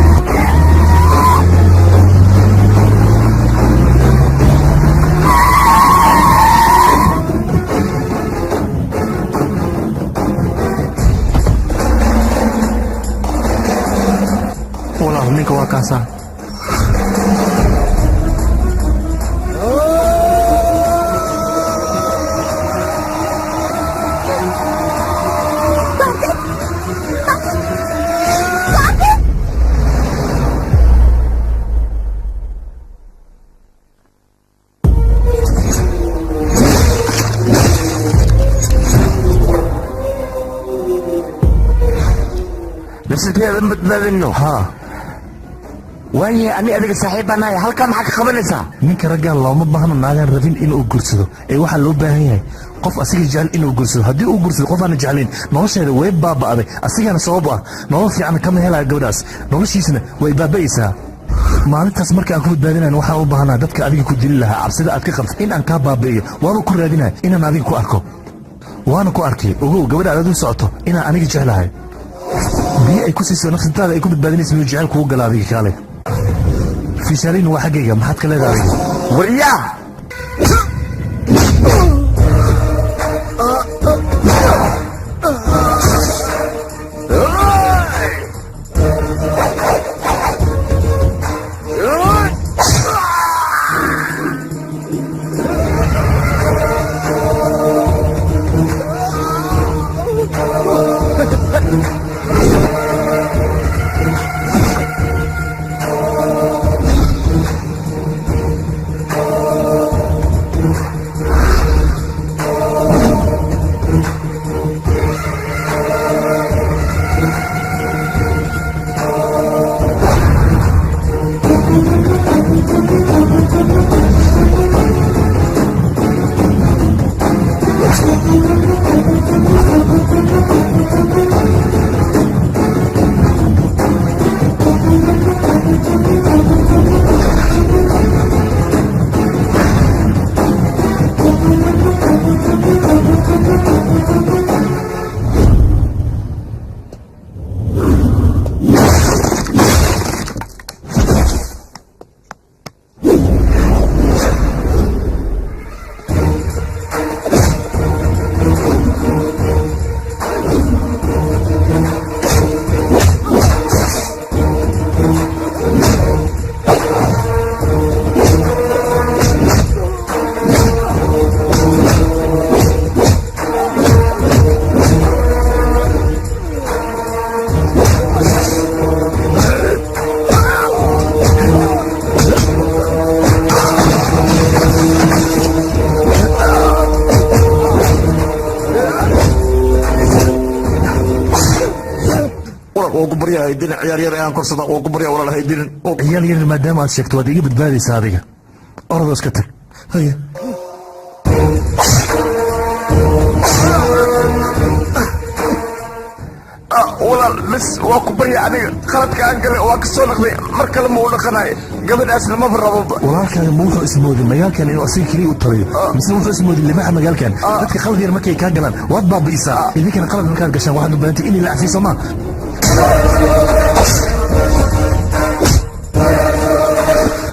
walaal ninka waa kaasaa nafsadeedan badbaadino haa waaye ani adiga saaxiib baan nahay halkaa maxaa ka qabanaysaa ninka raggaan looma baahno naagaan rabin inuu guursado ee waxaa loo baahan yahay qof asiga jecel inuu guursado haddii uu guursado qof aana jeclayn nolosheeda way baaba'day asigana sabab ah nolol fiican kama helaya gabadhaas noloshiisna way baaba'aysaa maalintaas marka aan ku badbaadinayn waxaan u baahnaa dadka adiga ku dili lahaa cabsida aad ka qabto in aan kaa baaba'iyo waaba ku raadinaya inaan adiga ku arko waana ku arkay ogow gabadha aad u socoto inaan aniga jeclahay biyo ay ku siiso nafsitaada ay ku badbaadinaysa inuu jecel kugu gala adiga kaale fiishaalin waa xaggayga maxaad ka leedahay waryaa ciyaal yar maadaama aad sheegto waad iga badbaadaysaa adiga orado iska tag haya walaal bas waa ku barya aniga khaladka aan galay waa ka soo naqday mar kale ma u dhaqanayo gabadhaasna maba raboba walaalkaaga ma wuxuu ismoodin magaalkan inuu asiga keliya u taliyo mise wuxuu ismoodin limaxa magaalkan dadka qalad yar markay kaa galaan waad baabi'isaa idinkana qalad markaad gashaan waxaad u baahantay inay la cafiiso maa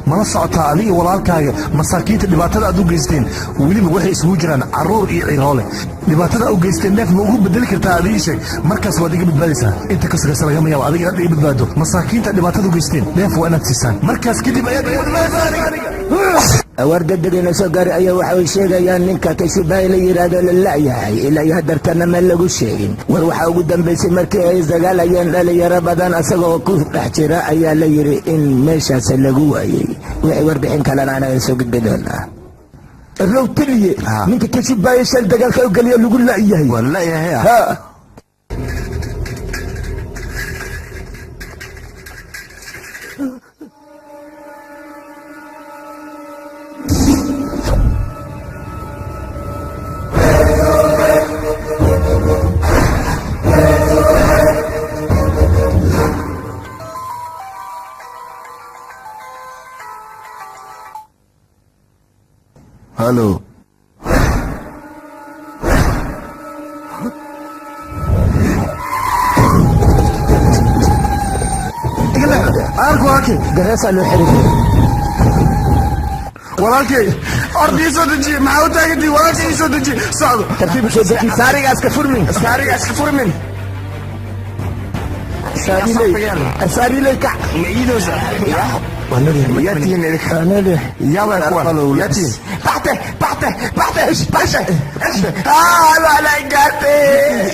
mala socotaa adiga walaalkaaga masaakiinta dhibaatada aad u geysteen weliba waxay isugu jiraan carruur iyo ciroole dhibaatada u geysteen neef ma ugu bedeli kartaa adii sheeg markaas waad iga badbaadaysaa inta ka sugaysa lagama yaabo adiga inaad iga badbaado masaakiinta dhibaatada u geysteen neef waa inaad siisaan markaas kadib ayaad iga badbaadaysaa awaar degdegayna soo gaaray ayaa waxa ay sheegayaan ninka kashibaay la yidhaahdo la la'yahay ilaa iyo hadartana ma lagu sheegin war waxaa ugu dambaysay markii ay dagaalayeen dhalinyaro badan asagoo ku dhex jira ayaa la yidhi in meeshaas lagu waayey wixii warbixin kalena anaga soo gudbi doonaa rowtiliye ninka kashibaay shal dagaalka u geliya lagu la'yahay waa la'yahay halo walaalkay gareesaa loo xiriir walaalkay ordii soo dejiye maxaa u taagantii walaalkay ii soo dejiye socdo tartiib soo deji saarigaas ka furmin saariley kac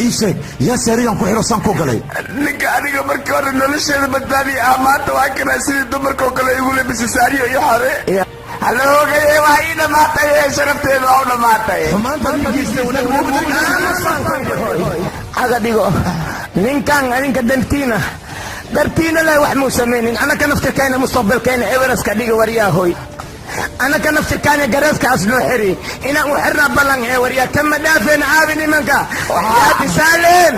iisheeg yaa saarigan ku xiro san ku galay ninka aniga markii hore nolosheeda badbaadiya ah maanta waa kanaa sidii dumarkoo kale igu lebisa saariyo iyo xore haloogaye waa ii dhamaatay sharafteeda waa u dhamaatay aga dhigo ninkan adinka dartiina leh wax muu samaynin anaka naftirkayna mustaqbalkayna evereska dhiga waryaa hoy anaka naftirkayna gareeskaas noo xiri inaan u xirnaa ballan ee waryaa kama dhaafeen caabi nimanka yaa bisaaleen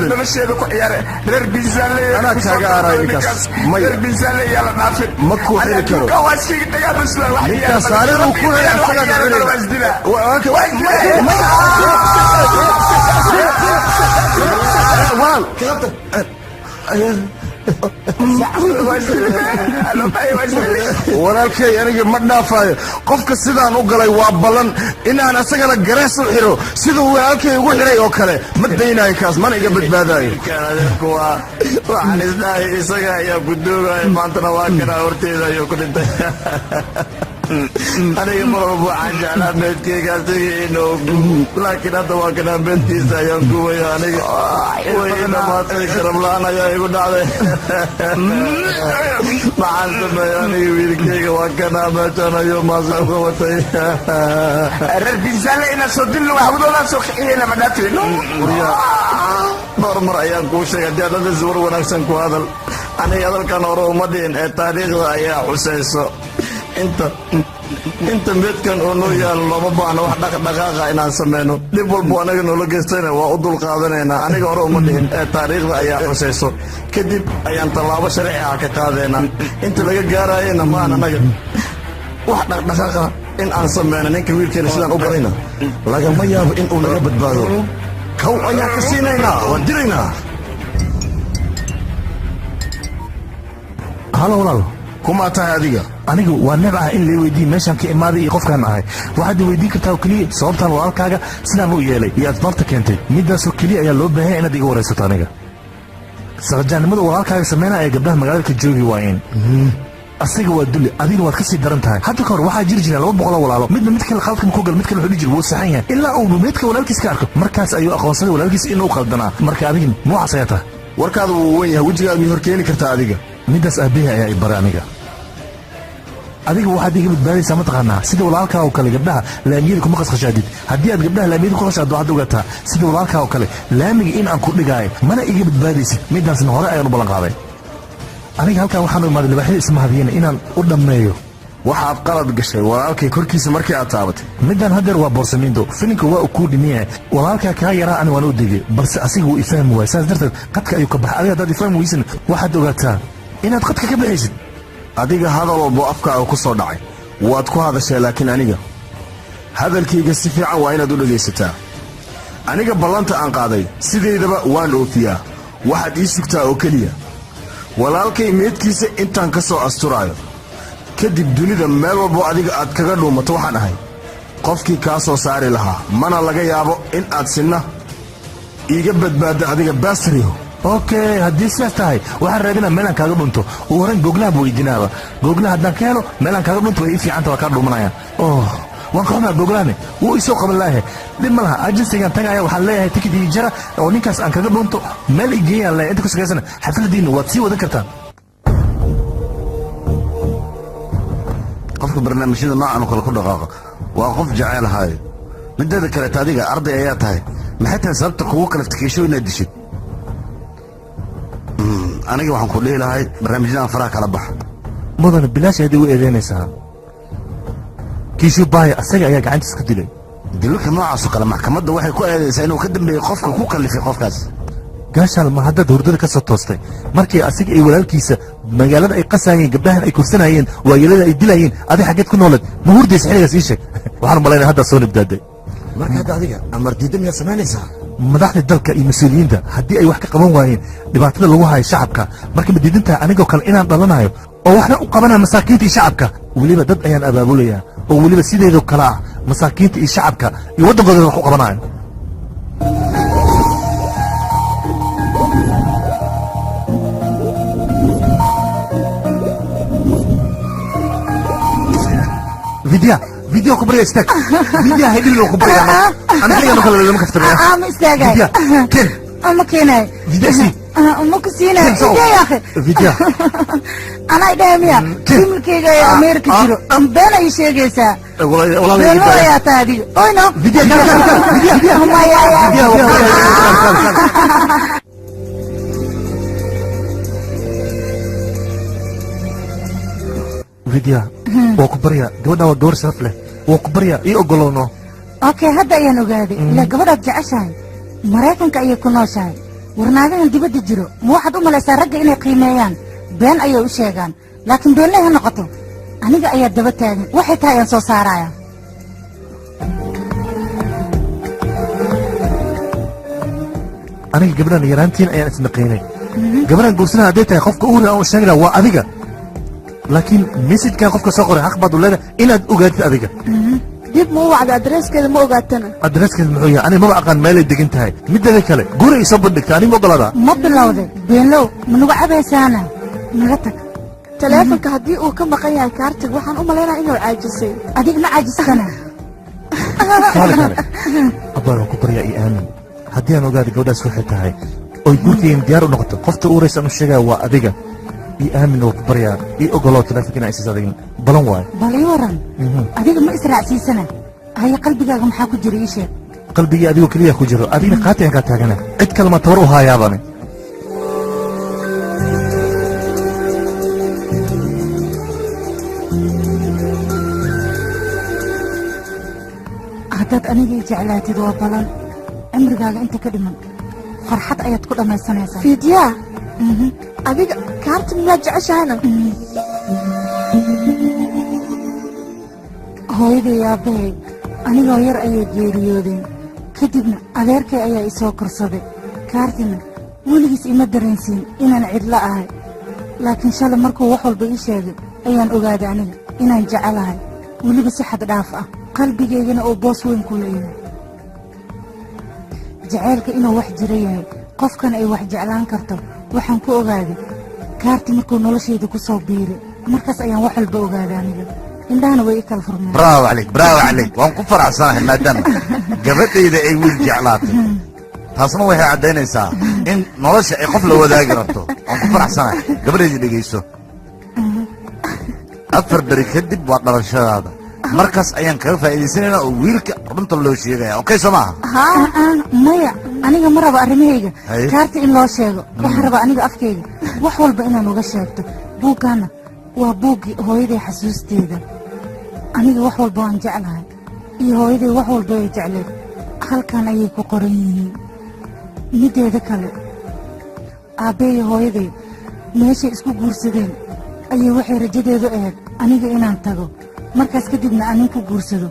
nolosheeda ku ciyaare reer anaa kaaga aaray ninkaas maya biisaaleyaala dhaafin ma kuu xiri karo ninkaas saaridu ku haya walaalkay aniga ma dhaafaayo qofka sidaan u galay waa ballan inaan asagana garees u xiro siduu walaalkay ugu xiray oo kale ma daynayo kaas mana iga badbaadayo waxaan isdhahay isaga ayaa gudoogaya maantana waa kanaa horteeda ayuu ku dhintay aniga mar walba waxaan jeclaa meedkeyga asiga inuu laakiin hadda waa kanaa meedkiisa ayaan gubaya aniga way dhamaatay sharabla-aan ayaa igu dhacday maxaan sameeya aniga wiilkeyga waa kanaa meeshaan ayuu maasa uga watay reer biisaale inaa soo dillo waxwadoodaa soo kixiyeyna ma dhaafeyno dhowr mar ayaan kuu sheegay haddii adadaas war wanaagsan ku hadal aniga hadalkan hore uma dhihin ee taariikhda ayaa xusayso inta meedkan oo noo yaalo looma baahno wax dhaqdhaqaaqa inaan samayno dhib walbo anaga noola geystayna waa u dulqaadanaynaa aniga hore uma dhihin ee taariikhda ayaa xusayso kadib ayaan tallaabo sharci ah ka qaadaynaa inta laga gaarayena maan anaga wax dhaqdhaqaaqa in aan samayno ninka wiilkeena sidaan u barayna lagama yaabo in uu naga badbaado kow ayaan ka siinaynaa waan diraynaa halo walaal kumaa tahay adiga anigu waa nebcaha in lay weydiiye meeshaan ka imaaday iyo qofkaan ahay waxaad weydiin kartaa oo keliya sababtaan walaalkaaga sidaan u yeelay iyo asbaabta keentay midaasoo keliya ayaa loo baahanya inaad iga waraysato aniga saqajaannimada walaalkaaga sameynaa ee gabdhaha magaalada joogi waayeen asiga waa dulli adiga waad ka sii daran tahay hadda ka hor waxaa jiri jireen 200 walaalo midna mid kale khaladka ku gal mid kale wuxuu jir wuu saxan yahay ilaa uu meedka walaalkiis ka arko markaas ayuu aqoonsaday walaalkiis inuu qaldanaa marka adiga noocaas ayaa tahay warkaadu wuu weyn yahay wejigaaga miyuu horkeeni kartaa adiga midaas aabihi ayaa i baray aniga adiga waxaad iga badbaadaysaa mataqaanaa sida walaalkaa oo kale gabdhaha laamiyada kuma qasqashaadid haddii aad gabdhaha laamiyada ku qashaado waxaad ogaataa sida walaalkaa oo kale laamiga in aan ku dhigaayo mana iga badbaadaysid midaasna hore ayaan u ballan qaaday aniga halkan waxaan u imaaday libaaxyada isma hadiyeen inaan u dhammeeyo waxaad qalad gashay walaalkay korkiisa markii aad taabatay midaan hadeer waa boorsamiindo filinka waa uu kuu dhimiyahay walaalkaa kaa yaraa ani waan u degay balse asiga wuu ifahmi waayay saas darteed qadka ayuu ka baxay adiga haddaad ifahmi weysan waxaad ogaataa inaad qadka ka baxaysid adiga hadal walbo afkaaga ku soo dhacay waad ku hadashay laakiin aniga hadalkayga si fiican waa inaad u dhegaysataa aniga ballanta aan qaaday sidaydaba waan oofiyaa waxaad ii sugtaa oo keliya walaalkay meedkiisa intaan ka soo asturaayo kadib dunida meel walbo adiga aad kaga dhuumato waxaan ahay qofkii kaa soo saari lahaa mana laga yaabo in aad sinna iiga badbaadda adiga baasriyo okay haddii sidaas tahay waxaan raadinaa meelaan kaaga dhunto uu horan googlaha weydiinaaba googlaha haddaan ka helo meelaan kaaga dhunto way ii fiicanta waa kaa dhuumanaya waan ka xumaa googlahane wuu isoo qaban laahe dhib ma laha ajensigaan tagaaya waxaan leeyahay tikid ii jara oo ninkaas aan kaga dhunto meel i geeyaan leeyahay inta ku sagaysana xafladiinna waad sii wadan kartaan qofka barnaamijyada noocan oo kale ku dhaqaaqa waa qof jecel ahaayo mideeda kaleeta adiga arday ayaa tahay maxay tahay sababta kugu kalaftikiisho inaad dishid aniga waxaan ku dhihi lahay barnaamijyadan faraha kala baxa mudana bilaash aad igu eedeynaysaa kiishubaaya asaga ayaa gacantiis ku dilay dilalka noocaasoo kale maxkamadda waxay ku eedaysaa inuu ka dambeeyey qofka ku kallifay qofkaas gaashaal ma haddaad hurdada ka soo toostay markii asiga iyo walaalkiisa magaalada ay qasaayeen gabdhahan ay kursanayeen waayelada ay dilayeen adi xaggeed ku nooleed ma hurdaysa xilligaas ii sheeg waxaan malaynaya haddaa soo nabdaaday marka hadda adiga amar diidda miyaad samaynaysaa madaxda dalka iyo mas-uuliyiinta haddii ay wax ka qaban waayeen dhibaatada lagu hayo shacabka marka ma diidantahay anigoo kale inaan dhalanayo oo waxna u qabanaya masaakiinta iyo shacabka weliba dad ayaan abaabulayaa oo weliba sideedoo kale ah masaakiinta iyo shacabka iyo waddankooda wax u qabanayo فيديو كبرية استاك فيديو هيدي اللي كبرية أنا خلينا نخلي لما كفتر ما استاك كين أما كيناي فيديو سي أما كسينا فيديو يا أخي فيديو أنا إدامية كم كيجا يا أمريكا جرو أم بنا يشيجيسا والله يا تادي أوينو فيديو فيديو ما يا فيديو وكبرية جونا ودور سفلة وكبرية إيه أقولونه أوكي هذا يا نجادي لا قبل أرجع شاي مريكن كأي كنا شاي ورناجي عندي بدي جرو مو واحد أملا سرقة إني قيميان بين أي وشيغان لكن بين لي هنقطه أنا جا أي دبتاني واحد هاي ينصو سارايا أنا قبلنا يرانتين أيان اسمقيني قبلنا نقولسنا هديتها خفك أولى أو الشغلة وأذيقة لكن مسج كان خفك صقر أخبط ولا إن أوجدت أذيقة dib ma u wacda adreeskeeda ma ogaatana adreeskeeda muxuu yahay aniga ma aqaan meel ay degan tahay midda kale guri isoo bandhigta aniga ma ogolaada ma bilowday beenlow ma nagu cabaysaana naga tag taleefanka haddii uu ka maqan yahay kaartig waxaan u malaynayaa inuu caajisay adig ma caajisana abaan ku baryaa ii aamin haddii aan ogaada gabadhaas waxay tahay oy gurigeen diyaar u noqoto qofta uuraysa anu sheegaya waa adiga ii aamin oo ku baryaa ii ogoloo taleefanka inaa isiis adigin balan waayo bal ii waran adiga ma israacsiisana haya qalbigaaga maxaa ku jira ii sheeg qalbigii adigoo keliya ku jiro adigna qaatigan kaa taagana cid kale ma tabar u haayaabani haddaad anigii jeclaatid waa balan cimrigaaga inta ka dhiman farxad ayaad ku dhammaysanaysaa fiidyaa adiga kaarta miyaad jeceshahayna hooyaday aabbahay anigoo yar ayay geeriyoodeen kadibna adeerkay ayaa isoo korsaday kaartina weligiis ima dareensiin inaan cidlo ahay laakiin shalay markuu wax walba ii sheegay ayaan ogaaday aniga inaan jecelahay weliba si xad dhaaf ah qalbigaygana uu boos weyn ku leeyahay jacaylka inuu wax jira yahay qofkan ay wax jeclaan karto waxaan ku ogaaday kaarti markuu noloshayda ku soo biiray markaas ayaan wax walba ogaaday aniga indhahana way i kala furmeen bravo عليك waan ku faraxsanahay maadaama gabadhayda ay wiil jeclaatay taasna waxay caddaynaysaa in nolosha ay qof la wadaagi rabto waan ku faraxsanahay gabadhayda dhegayso 4 beri kadib waa dhalashadaada markaas ayaan kaga faa'iidaysanaynaa oo wiilka runta loo sheegaya okay soo maaha maya aniga ma rabo arrimahayga kaarta in loo sheego waxaan rabaa aniga afkayga wax walba inaan uga sheegto buuggaana waa buuggii hooyaday xasuusteeda aniga wax walba waan jeclahay iyo hooyaday wax walba ay jecleed halkan ayay ku qoran yihiin mideeda kale aabbeeyo hooyaday meeshay isku guursadeen ayay waxay rajadeedu ahayd aniga inaan tago markaas kadibna anin ku guursado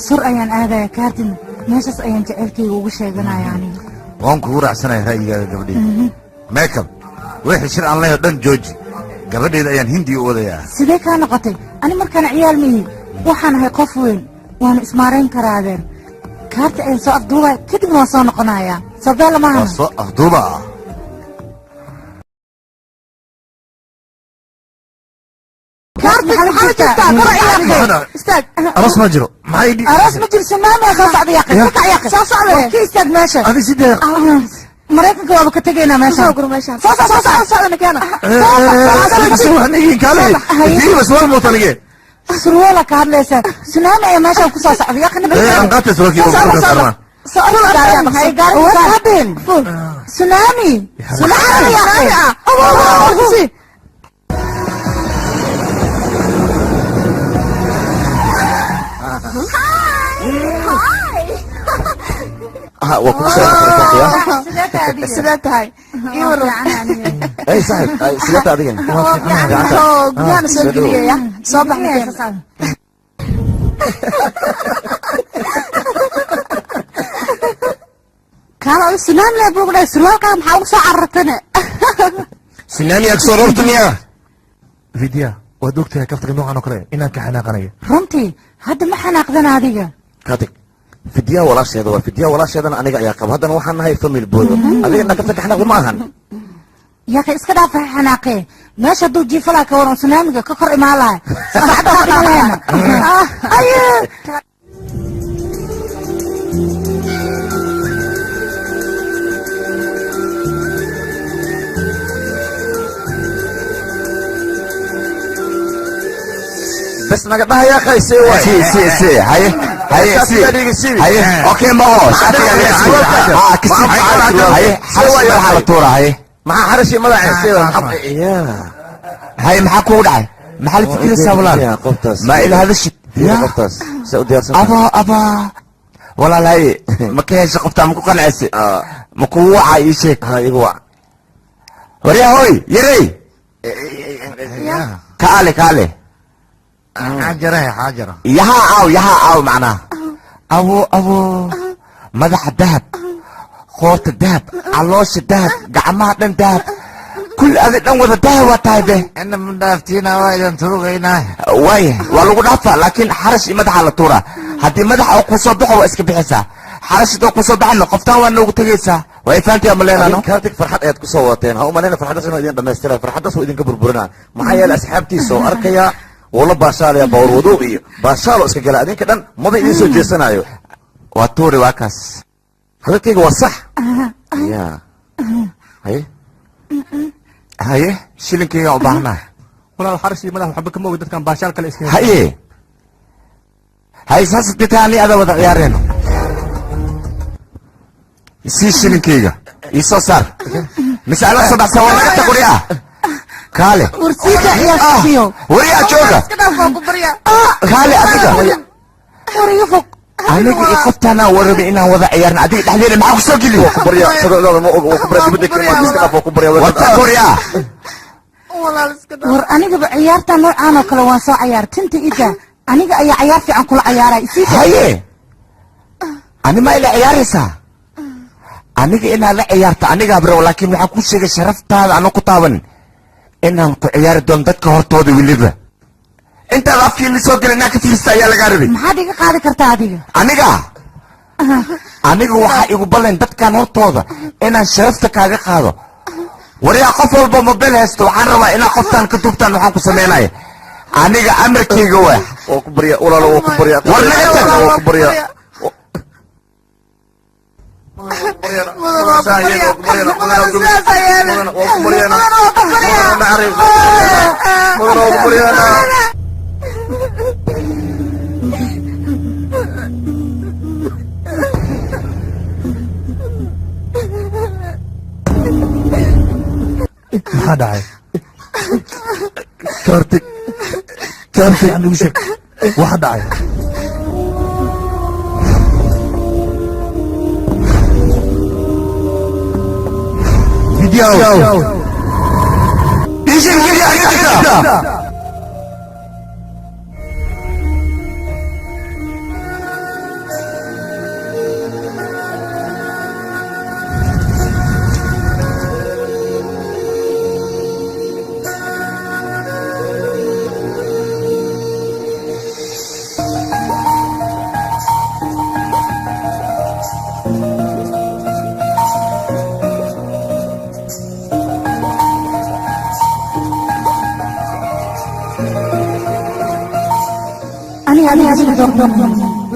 sur ayaan aadaya kaartina meeshaas ayaan jaceylkayga ugu sheeganaya aniga waan kugu raacsanahay ra'yigaaga gabadhayda meekab wixii shir aan leeyahay dhan jooji gabadhayda ayaan hindiga u wadayaa sidee kaa noqotay ani markaan ciyaal mihi waxaan ahay qof weyn waana ismaarayn karaa adeer kaarta ayaan soo afduubaya kadibna waan soo noqonayaa sabdaala maahana soo afduuba aroos ma jiro aroos ma jiro samaamaya soo socda yaaqi soo socda ka istaag meesha adi sidee maraykanka waaba ka tegaynaa meesha surweela ka hadlaysaa sunaami ayaa meeshaan ku soo socda sunaami sidee tahay ay saaxib ay sidee tahay adigan gudahana soo geliyaya soo bax kaalo sunaam le bugdhay sulaalkaa maxaa ugu soo carartane sunaami ag soo rorta miya vidya waad ogtahay kaftaga noocan oo kale inaan ka xanaaqanayo runtii hadda ma xanaaqdana adiga katig fidya walaasheeda waa fidya walaasheedana aniga ayaa qaba haddana waxaan nahay famil boodo adiga dhanka saddex xanaaqda ma ahan yaa ka iska dhaafa xanaaqee meesha hadduu jiifalaa ka waran sunaamiga ka kor imaan lahay saacadda ka dhiman lahayna بس naga dhahaya qayse way si haye okay ma oo shaqada haye xala tuura haye maxaa xarashi madaxiisa haye maxaa kugu dhacay maxaa fikiraysaa walaal ma ila hada shit qoftaas saudiyarsan aba walaalahay ma ka hesha qofta ma ku qanacsi ma ku waca ii sheeg ha igu wac wariya hoy yarey kaale حاجرة يها عاو معناه ابو مدح الذهب خوت الذهب علوش الذهب قعمات الذهب كل هذا دون الذهب وتايبه انا من دافتينا وايد انتروغينا واي والله دافع لكن حرش مدح على طوره هدي مدح او قصبح واسك بحسا حرش دو قصبح انه قفتان وانو تغيسا way faantii amaleena no kaartig farxad ayaad ku soo wateen ha umaleyna farxadaas inuu idin dhameystira farxadaas oo idin ka burburinaa maxaa yeelay asxaabtiisa oo arkaya wala baashaalaya bawr wado iyo baashaalo iska gala adinka dhan maba idin soo jeesanayo waa tuuri waa kaas hadalkayga waa sax ya haye shilinkayga u baahnaa walaal xarashi madax waxba kama ogi dadkan baashaal kale iska haye saas ditaani ada wada ciyaareen si shilinkayga isoo saar misaala saddex sawir ka taqriya kaale warsiida ciyaarsiyo wariya jooga kaale adiga wariya fog aniga qoftaana warabi inaan wada ciyaarna adiga dhaxdeena maxaa ku soo geliyo ku barya sadaqada ma og ku barya dibadda kima iska dhaaf ku barya wata qoriya war anigaba ciyaarta noocaan oo kale waan soo ciyaar tinta ida aniga ayaa ciyaar fiican kula ciyaaray haye anima ila ciyaaraysaa aniga inaan la ciyaarta aniga bro laakiin waxaan ku sheegay sharaftaada anoo ku taaban inaan ku ciyaari doono dadka hortooda weliba intaad afkiina soo gelin inaan ka fiirista ayaa lagaa rabay maxaad iga qaadi kartaa adiga aniga waxaa igu ballan dadkan hortooda inaan sharafta kaaga qaado wariyaa qof walba mobil haysto waxaan rabaa inaad qoftaan ka duubtaan waxaan ku samaynaya aniga amarkayga waa ku barya walaalo waa ku barya war naga tag waa ku barya maxaa dhacay kaartig aan igu sheeg waxa dhacay video ishin kiri agta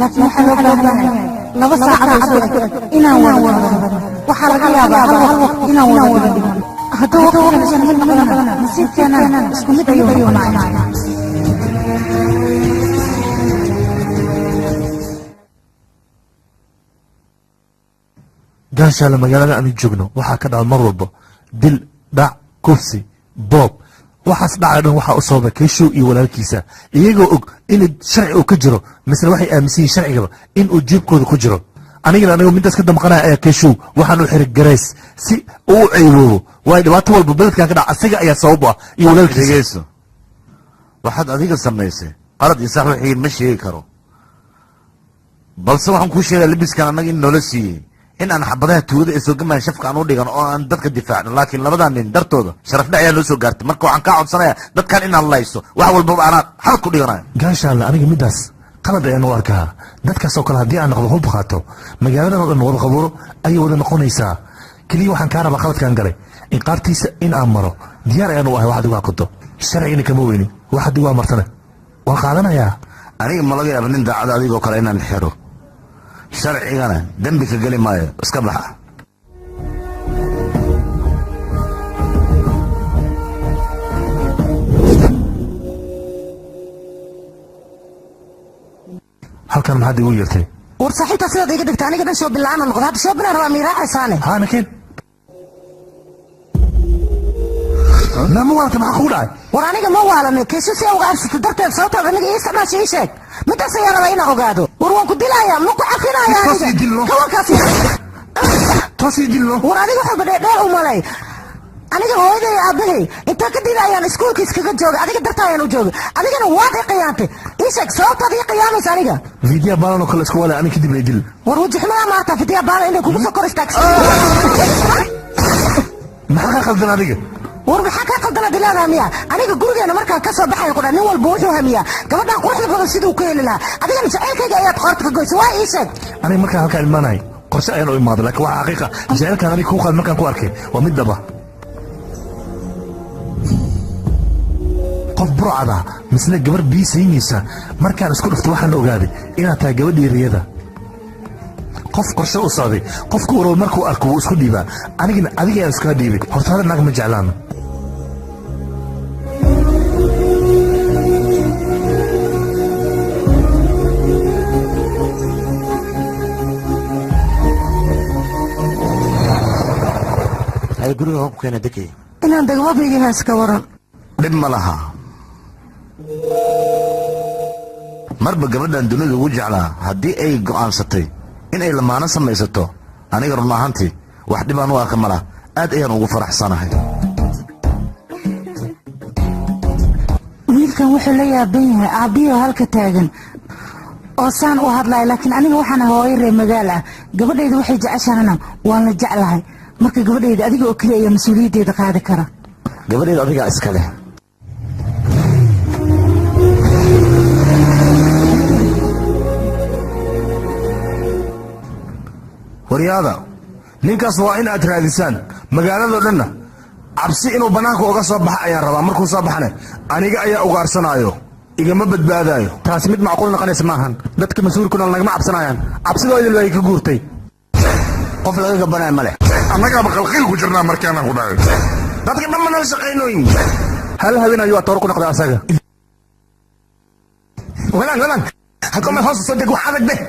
laakiin waxaa loo baahanyahay 2 saacadood inaan wada waxaa laga yaabaa hal waqti inaan wada dhiman hadduu waqtigan mid noqdana nasiibkeena isku mid ayuu noqonaya gaashaale magaalada aanu joogno waxaa ka dhaca mar walba dil dhac kufsi boob waxaas dhacay dhan waxaa u sababa keeshow iyo walaalkiisa iyagoo og in sharci uu ka jiro misle waxay aaminsan yihiin sharcigaba in uu jiibkooda ku jiro anigana anigu midaas ka damqanaya ayaa keeshow waxaan u xiray garays si uu ceyboobo waayo dhibaato walba beledkan ka dhaca asaga ayaa sabab ah iyo walaalkiisa waxaad adiga samaysay qalad iyo sax wixii ma sheegi karo balse waxaan kuu sheegaa labiskan annaga in noola siiyey in aan xabadaha tuugada ee soo gamaan shafka aan u dhigan oo aan dadka difaacno laakiin labadan nin dartooda sharafdhac ayaa noo soo gaartay marka waxaan kaa codsanayaa dadkan inaad layso wax walbaba anaa xalad ku dhiganayo gaasha alle aniga midaas qalad ayaan u arkaa dadkaasoo kale haddii aan noqdo hub qaato magaaladan oo dhan wada qabuuro ayay wada noqonaysaa keliya waxaan kaa rabaa qaladkaan galay inqaabtiisa in aan maro diyaar ayaan u ahay wax adigu hakuto sharcigina kama weyni wax adigu waa martane waan qaadanayaa aniga ma laga yaaba nin daacada adigoo kale inaan xiro sharcigana dembi ka geli maayo iska baxa halkan maxaad igu yeertay war saaxiibtaa sidaad iga dhigta aniga dhan shoobin la-aan noqda hadda shoobinaan rabaa miiraaxaysaane haa nakeen nama waalata maxaa kugu dhacay war aniga ma waalane keesho si uga absata darteed sababtaad aniga ii isticmaasha ii sheeg midaas ayaa rabaa inaan ogaado war waan ku dilayaa ma ku cafinaya toos ii dilno war adiga waxba dheer u malay aniga hooyaday aabbahay intaa ka dila ayaan iskuulka iskaga jooga adiga darta ayaan u jooga adigana waad i qiyaantay ii sheeg sababtaad ii qiyaamaysa aniga fidiya baalan oo kale isku wada aniga kadib lay dil war wajixmadaa maata fidiya baalan inay kugu soo kor istaagsa maxaa ka qaldan adiga war maxaa kaa qaldanaad ilaadaha miya aniga gurigeena markaan ka soo baxay qudha nin walba wuxuu hamiyaa gabadhan quruxda badan siduu ku heli lahaa adigana jacaylkayga ayaad qoorta ka goysay waa ii sheeg aniga markaan halkaan imaanahay qorshe ayaan u imaaday laakiin waxa xaqiiqa jacaylkaan aniga kuu qaad markaan ku arkay waa mid dhaba qof burcada misle gabar bii saynaysa markaan isku dhufto waxaan ogaaday inaad tahay gabadhii riyada qof qorshe u socday qofku warwal markuu arko wuu isku dhiibaa anigana adiga ayaan iskaa dhiibay hortaada naag ma jeclaano hay guriga hoo ku keena dekay inaan degmabaygaha iska waran dhib ma laha marba gabadhan dunida ugu jeclaa haddii ay go'aansatay in ay lamaano samaysato aniga run ahaantii wax dhibaan u arka malaha aad ayaan ugu faraxsanahay wiilkan wuxuu la yaaban yahay aabbiyo halka taagan oo saan u hadlaya laakiin aniga waxaan hooyo reer magaal ah gabadhayda waxay jeceshaana waan la jeclahay marka gabadhayda adiga oo keliya ayaa mas-uuliyaddeeda qaadi kara gabadhayda adigaa iska leh waryaada ninkaas waa in aad raadisaan magaaladoo dhanna cabsi inuu bannaanka uga soo baxa ayaan rabaa markuu soo baxane aniga ayaa ugaarsanaayo igama badbaadaayo taasi mid macquul noqonaysa maahan dadka mas-uulkuna nagama cabsanayaan cabsidoo idil ay ka guurtay qof laga gabanaya ma leh annagaaba qalqiil ku jirnaa markaanaan ku dhahay dadka dhan manala shaqaynooyin hal habeen ayuu atoor ku noqday asaga walaan halkoo meel hoos soo deg wax adag deh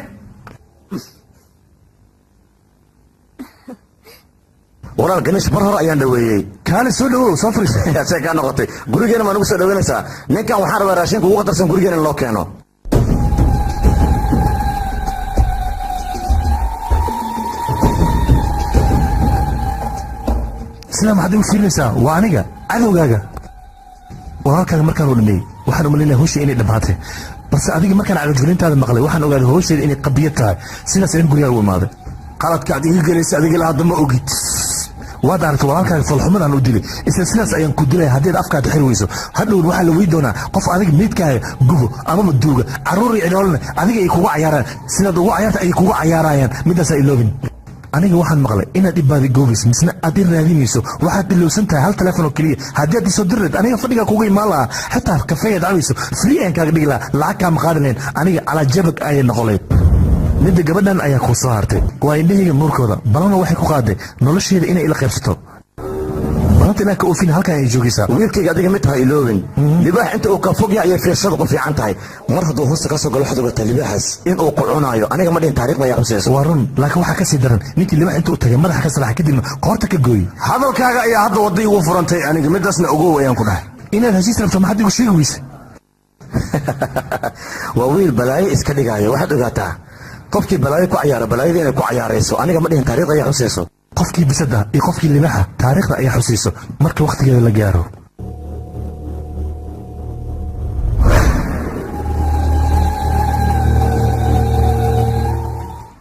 walaal ganesh mar hore ayaan dhaweeyey kaale soo dhawow soo fariisa see kaa noqotay gurigeena maa nagu soo dhaweynaysaa ninkan waxaan rabaa raashinka ugu qatarsan gurigeena in loo keeno sidaa maxaad igu fiirinaysaa waa aniga cadowgaaga walaalkaaga markaan u dhameeyey waxaan umalaynaya hawsha inay dhammaatay balse adiga markaan cagajgelintaada maqlay waxaan ogaaday hawsheeda inay qabiyad tahay sidaas ayaan gurigaa u imaaday qaladka aad iga gelaysa adiga ilaa hadda ma ogid waad aragtay walaalkaaga falxumadaan u dilay isla sidaas ayaan ku dilaya haddii aad afkaada xiri weyso hadhown waxaa la wey doonaa qof adiga meydkaaga gubo amaba duuga carruur iyo cidoolna adiga ay kugu cayaaraan sidaad ugu cayaarta ayay kugu cayaarayaan middaasaa iloobin aniga waxaan maqlay inaad dhibaadi goobayso misna aad i raadinayso waxaad ilowsan tahay hal teleefon oo keliya haddii aad isoo dirreed aniga fadhigaa kuga imaan lahaa xitaa kafeeyaad cabayso free aan kaaga dhigi lahaa lacag kaama qaadi lahayn aniga calaajabag ayay noqolayd midda gabadhan ayaa kuu soo hartay waa indhahayga nuurkooda balana waxay ku qaaday nolosheeda inay ila qaybsato balanta ilaa ka oofin halkan ay joogaysaa wiilkayga adiga mid tahay iloobin libaax inta uu ka fog yahay ayay fiirsada ku fiican tahay mar hadduu hoosta ka soo galo waxaad ogaataa libaaxaas inuu ku cunaayo aniga ma dhihin taariikhda ayaa xusayso waa run laakiin waxaa ka sii daran ninkii libaax intuu tagay madaxa ka salaxa kadibna qoorta ka gooyey hadalkaaga ayaa hadda wadda igu furantay aniga midaasna ogow ayaan ku dhahay inaad heshiis rabto maxaad igu sheegi weyse waa wiil balaayo iska dhigaayo waxaad ogaataa qofkii balaayo ku cayaara balaayada inay ku cayaarayso aniga ma dhihin taariikhda ayaa xusayso qofkii bisada iyo qofkii libaxa taariikhda ayaa xusayso marka wakhtigeeda la gaaro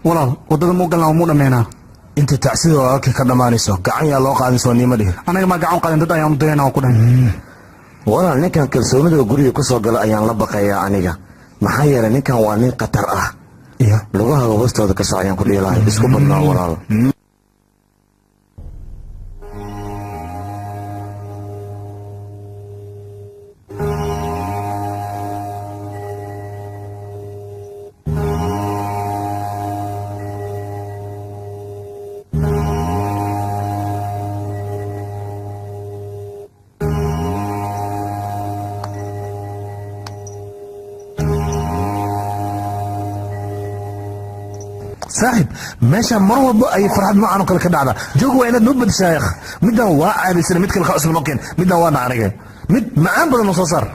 walaal waddada muu galnaa muu dhammeynaa inta tacsida oo halkii ka dhammaanayso gacan yaa loo qaadin soo niima dhihin anaga maa gacan qaadin dad ayaan u dayanaa ku dhan walaal ninkan kalsoonida guriga ku soo gala ayaan la baqayaa aniga maxaa yeelay ninkan waa nin khatar ah lugaha hoostooda ka soc ayaan ku dhihi lahay isku badnaa walaal saaxib meesha mar walba ay farxad noocan oo kale ka dhacda joog waa inaad noo badishaa yakh middan waa caadaysana mid kale ka cusub noqeen middan waa naaniga mid macaan badan oo soo saar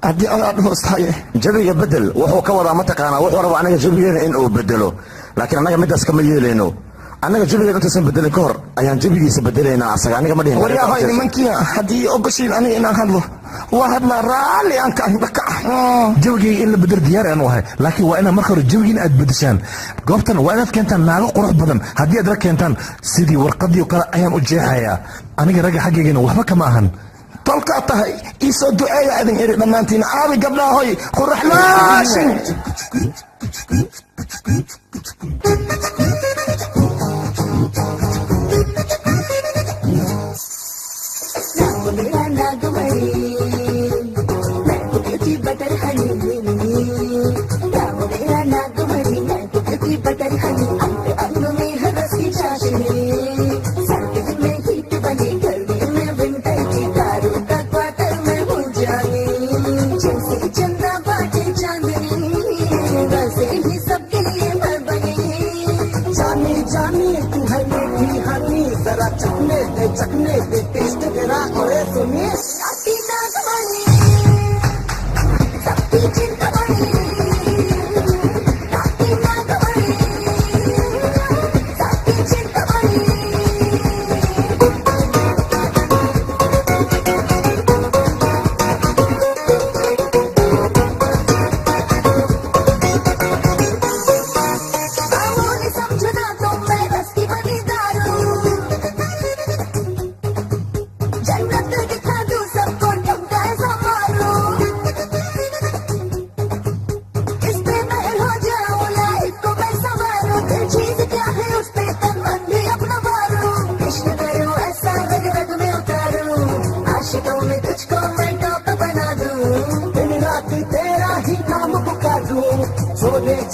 haddii adaa dhoostaye jabiga bedel wuxuu ka wadaa mataqaanaa wuxuu raba anaga jabigeena in uu bedelo laakiin annaga middaas kama yeelayno annaga jabigeena intuusan bedelin ka hor ayaan jabigiisa bedelaynaa asaga aniga ma dhihin waryahay nimankiina haddii ogoshiin aniga inaan hadlo waa hadlaa raalli aan ka indhaka jawigayga in la bedel diyaar aan u ahay laakiin waa inaad marka hore jawigiina aad bedeshaan goobtan waa inaad keentaan naago qurux badan haddii aad rag keentaan sidii warqadii oo kale ayaan u jeexayaa aniga ragga xaggaygana waxba kama ahan tolkaa tahay ii soo duceeya idin iri dhammaantiin aabi gabdhaahoy quraxlaashin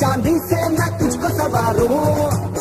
चांदी से मैं तुझको सवारूं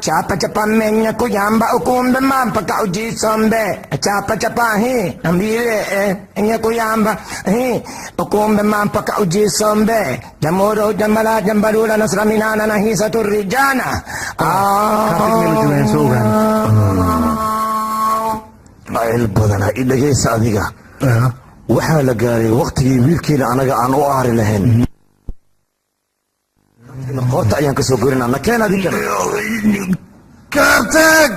Chapa chapa menya kuyamba ukumbe mampa ka uji sombe chapa chapa hi ambire enya kuyamba hi ukumbe mampa ka uji sombe jamoro jamala jambalula nasramina na hisa turrijana ayl badana ilagaysa adiga waxaa la gaaray waqtigii wiilkiina anaga aan u aari lahayn qoorta ayaan ka soo gorinaa nakeen adinka kaartag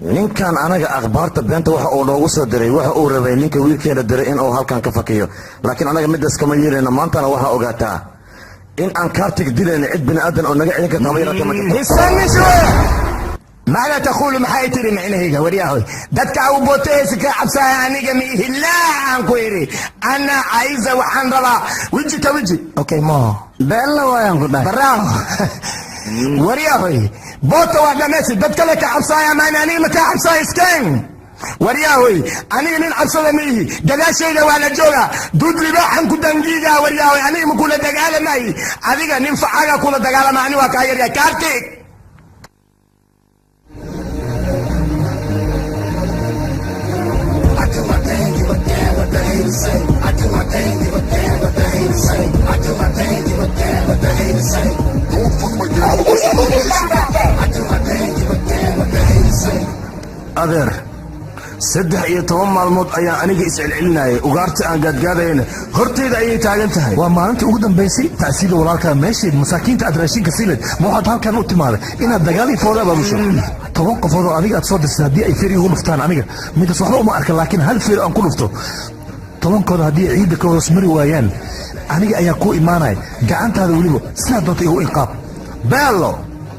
ninkan anaga akhbaarta beenta waxa uu noogu soo diray waxa uu rabay ninka wiilkeena diray inuu halkan ka fakiyo laakiin anaga midaas kama yeelayna maantana waxaa ogaataa in aan kaartiga dilayna cid bini aadan oo naga celin karta mayrata ma jirto ماذا تقول محايتري معنيه ورياهوي دتك او بوتيسك عبسها انيقا ميهلا انكويري انا عايزة وحان ربا وجي كوجي اوكي مو بيلا ويان قدام براو ورياهوي بوتا واحدة ميسي دتك لك عبسها ما اني لك عبسها اسكين ورياهوي اني من عبسها ميه دقاشي لو على جوغا دود لي باحن كدن جيجا ورياهوي اني مكولا دقالة ماي اذيقا ننفع حاجة كولا دقالة معني وكاير يا كارتيك adeer 13 maalmood ayaan aniga iscelcelinayay ugaarta aan gaadgaadayna horteyda ayay taagan tahay waa maalintii ugu dambaysay taasiida walaalkaa meesheed masaakiinta aad raashinka siiled ma waxaad halkan u timaaday inaad dagaal iyo fooda abaabusho 10 qofood oo adiga aad soo dirtay haddii ay feri ugu dhuftaan aniga midas waxba uma arka laakiin hal feri aan ku dhufto 10kooda haddii ciidda ka hoos mari waayaan aniga ayaa ku imaanaya gacantaada weliba sidaa doonta igu inqaab beelo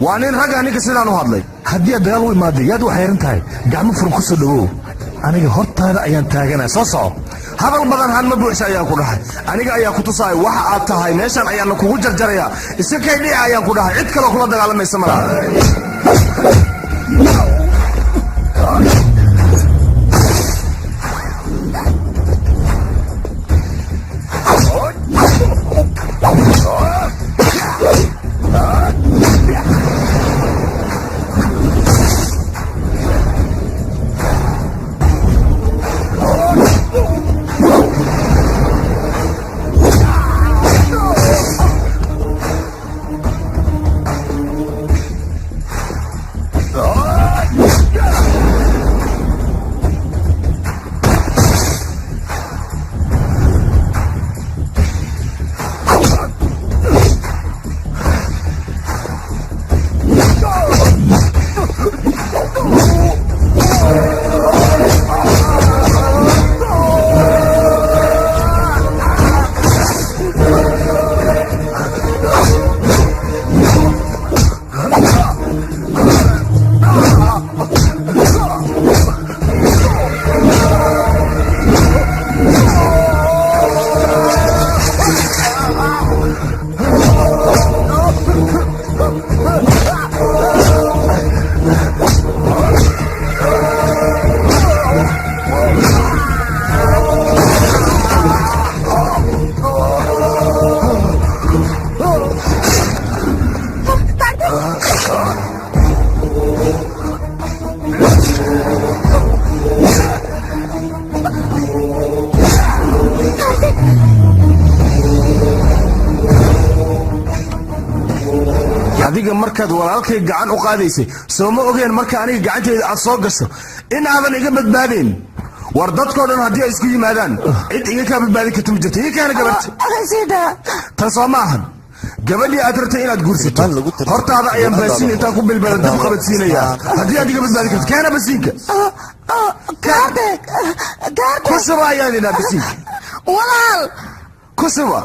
waa nin ragga ninka sidaan u hadlay haddii aad dagaal u imaaday yaad u xeeran tahay gacmo furan ku soo dhawow aniga hortaada ayaan taaganaya soo soco hadal badan hanma buuxsha ayaan ku dhahay aniga ayaa ku tusaaya waxa aad tahay meeshaan ayaana kugu jarjaraya iska kay dhica ayaan ku dhahay cid kaloo kula dagaalamaysa malaha adiga markaad walaalkay gacan u qaadaysay soo ma ogeen marka aniga gacanteeda aad soo gasho in aadan iga badbaadeen war dadkoo dhan haddii ay isku yimaadaan cid iga kaa badbaadin karta ma jirto iga kaana gabadha tan soo ma ahan gabadhii aad rabtay inaad guursato hortaada ayaan baasiin intaan ku bilbala dib qabadsiinayaa haddii aad iga badbaadin karto keena basiinka ku shuba ayaan idhaa basiinka walaal ku shuba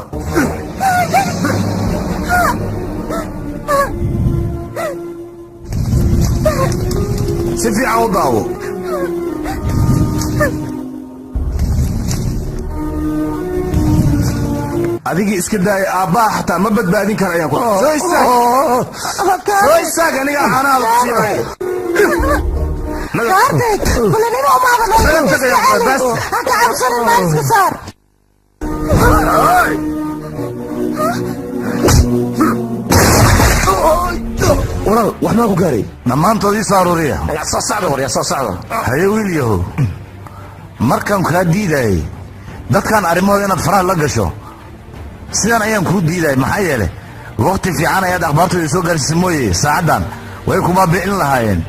si fiican u daawo adigii iska daaya aabbaha xataa ma badbaadin kara ayaan ku soo istaag aniga caanaha lagu siinayo كارتك كلنا ما بنقول انت عاوزين الناس كسر walaal wax maa ku gaaray dhammaantoodii saaruriya soo socda warya soo socda haye wiilyahow markaan kaa diidayay dadkan arrimahooda inaad faraha la gasho sidan ayaan kuu diidayay maxaa yeelay waqti fiican ayaad akhbaartooda soo gaarsiisa mooye saacaddan way kuma bi'in lahaayeen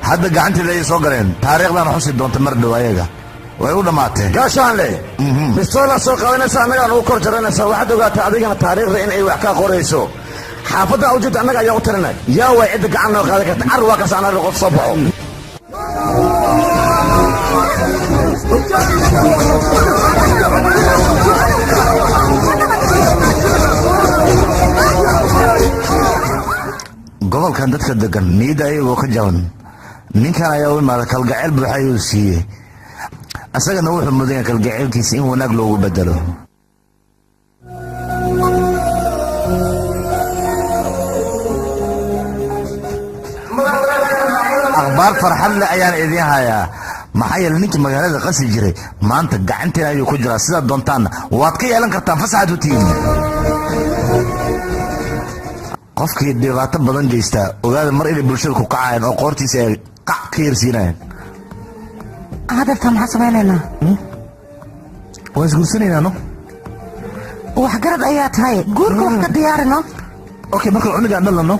hadda gacanteeda ayay soo galeen taariikhdaana xusi doonta mar dhow ayaga way u dhammaatee gaashaanle bistoola soo qabanaysa annagaa nugu kor jaranaysaa waxaad ogaataa adigana taariikhda in ay wax kaa qorayso xaafadda awjada annaga ayaa u talinay yaa way cidda gacan noo qaadan karta car waa kaas annaga qof soo baxo gobolkan dadka degan niyadda ayagoo ka jaban ninkan ayaa u imaada kalgacayl buuxa ayuu siiyey asagana wuxuu mudan yahay kalgacaylkiisa in wanaag loogu bedelo akhbaar farxad leh ayaan idiin hayaa maxaa yeele ninkii magaalada qasi jiray maanta gacanteena ayuu ku jiraa sidaad doontaanna waad ka yeelan kartaan fasaxaad u tihiin qofkii dhibaato badan geystaa ogaada mar inay bulshada ku kacayaan oo qoortiisa ay qac ka yersiinayaan hadeerta maxaa samaynaynaa waan isguursanaynaa no waxgarad ayaa tahay guurka wax ka diyaarino okay marka cunugaan dhalano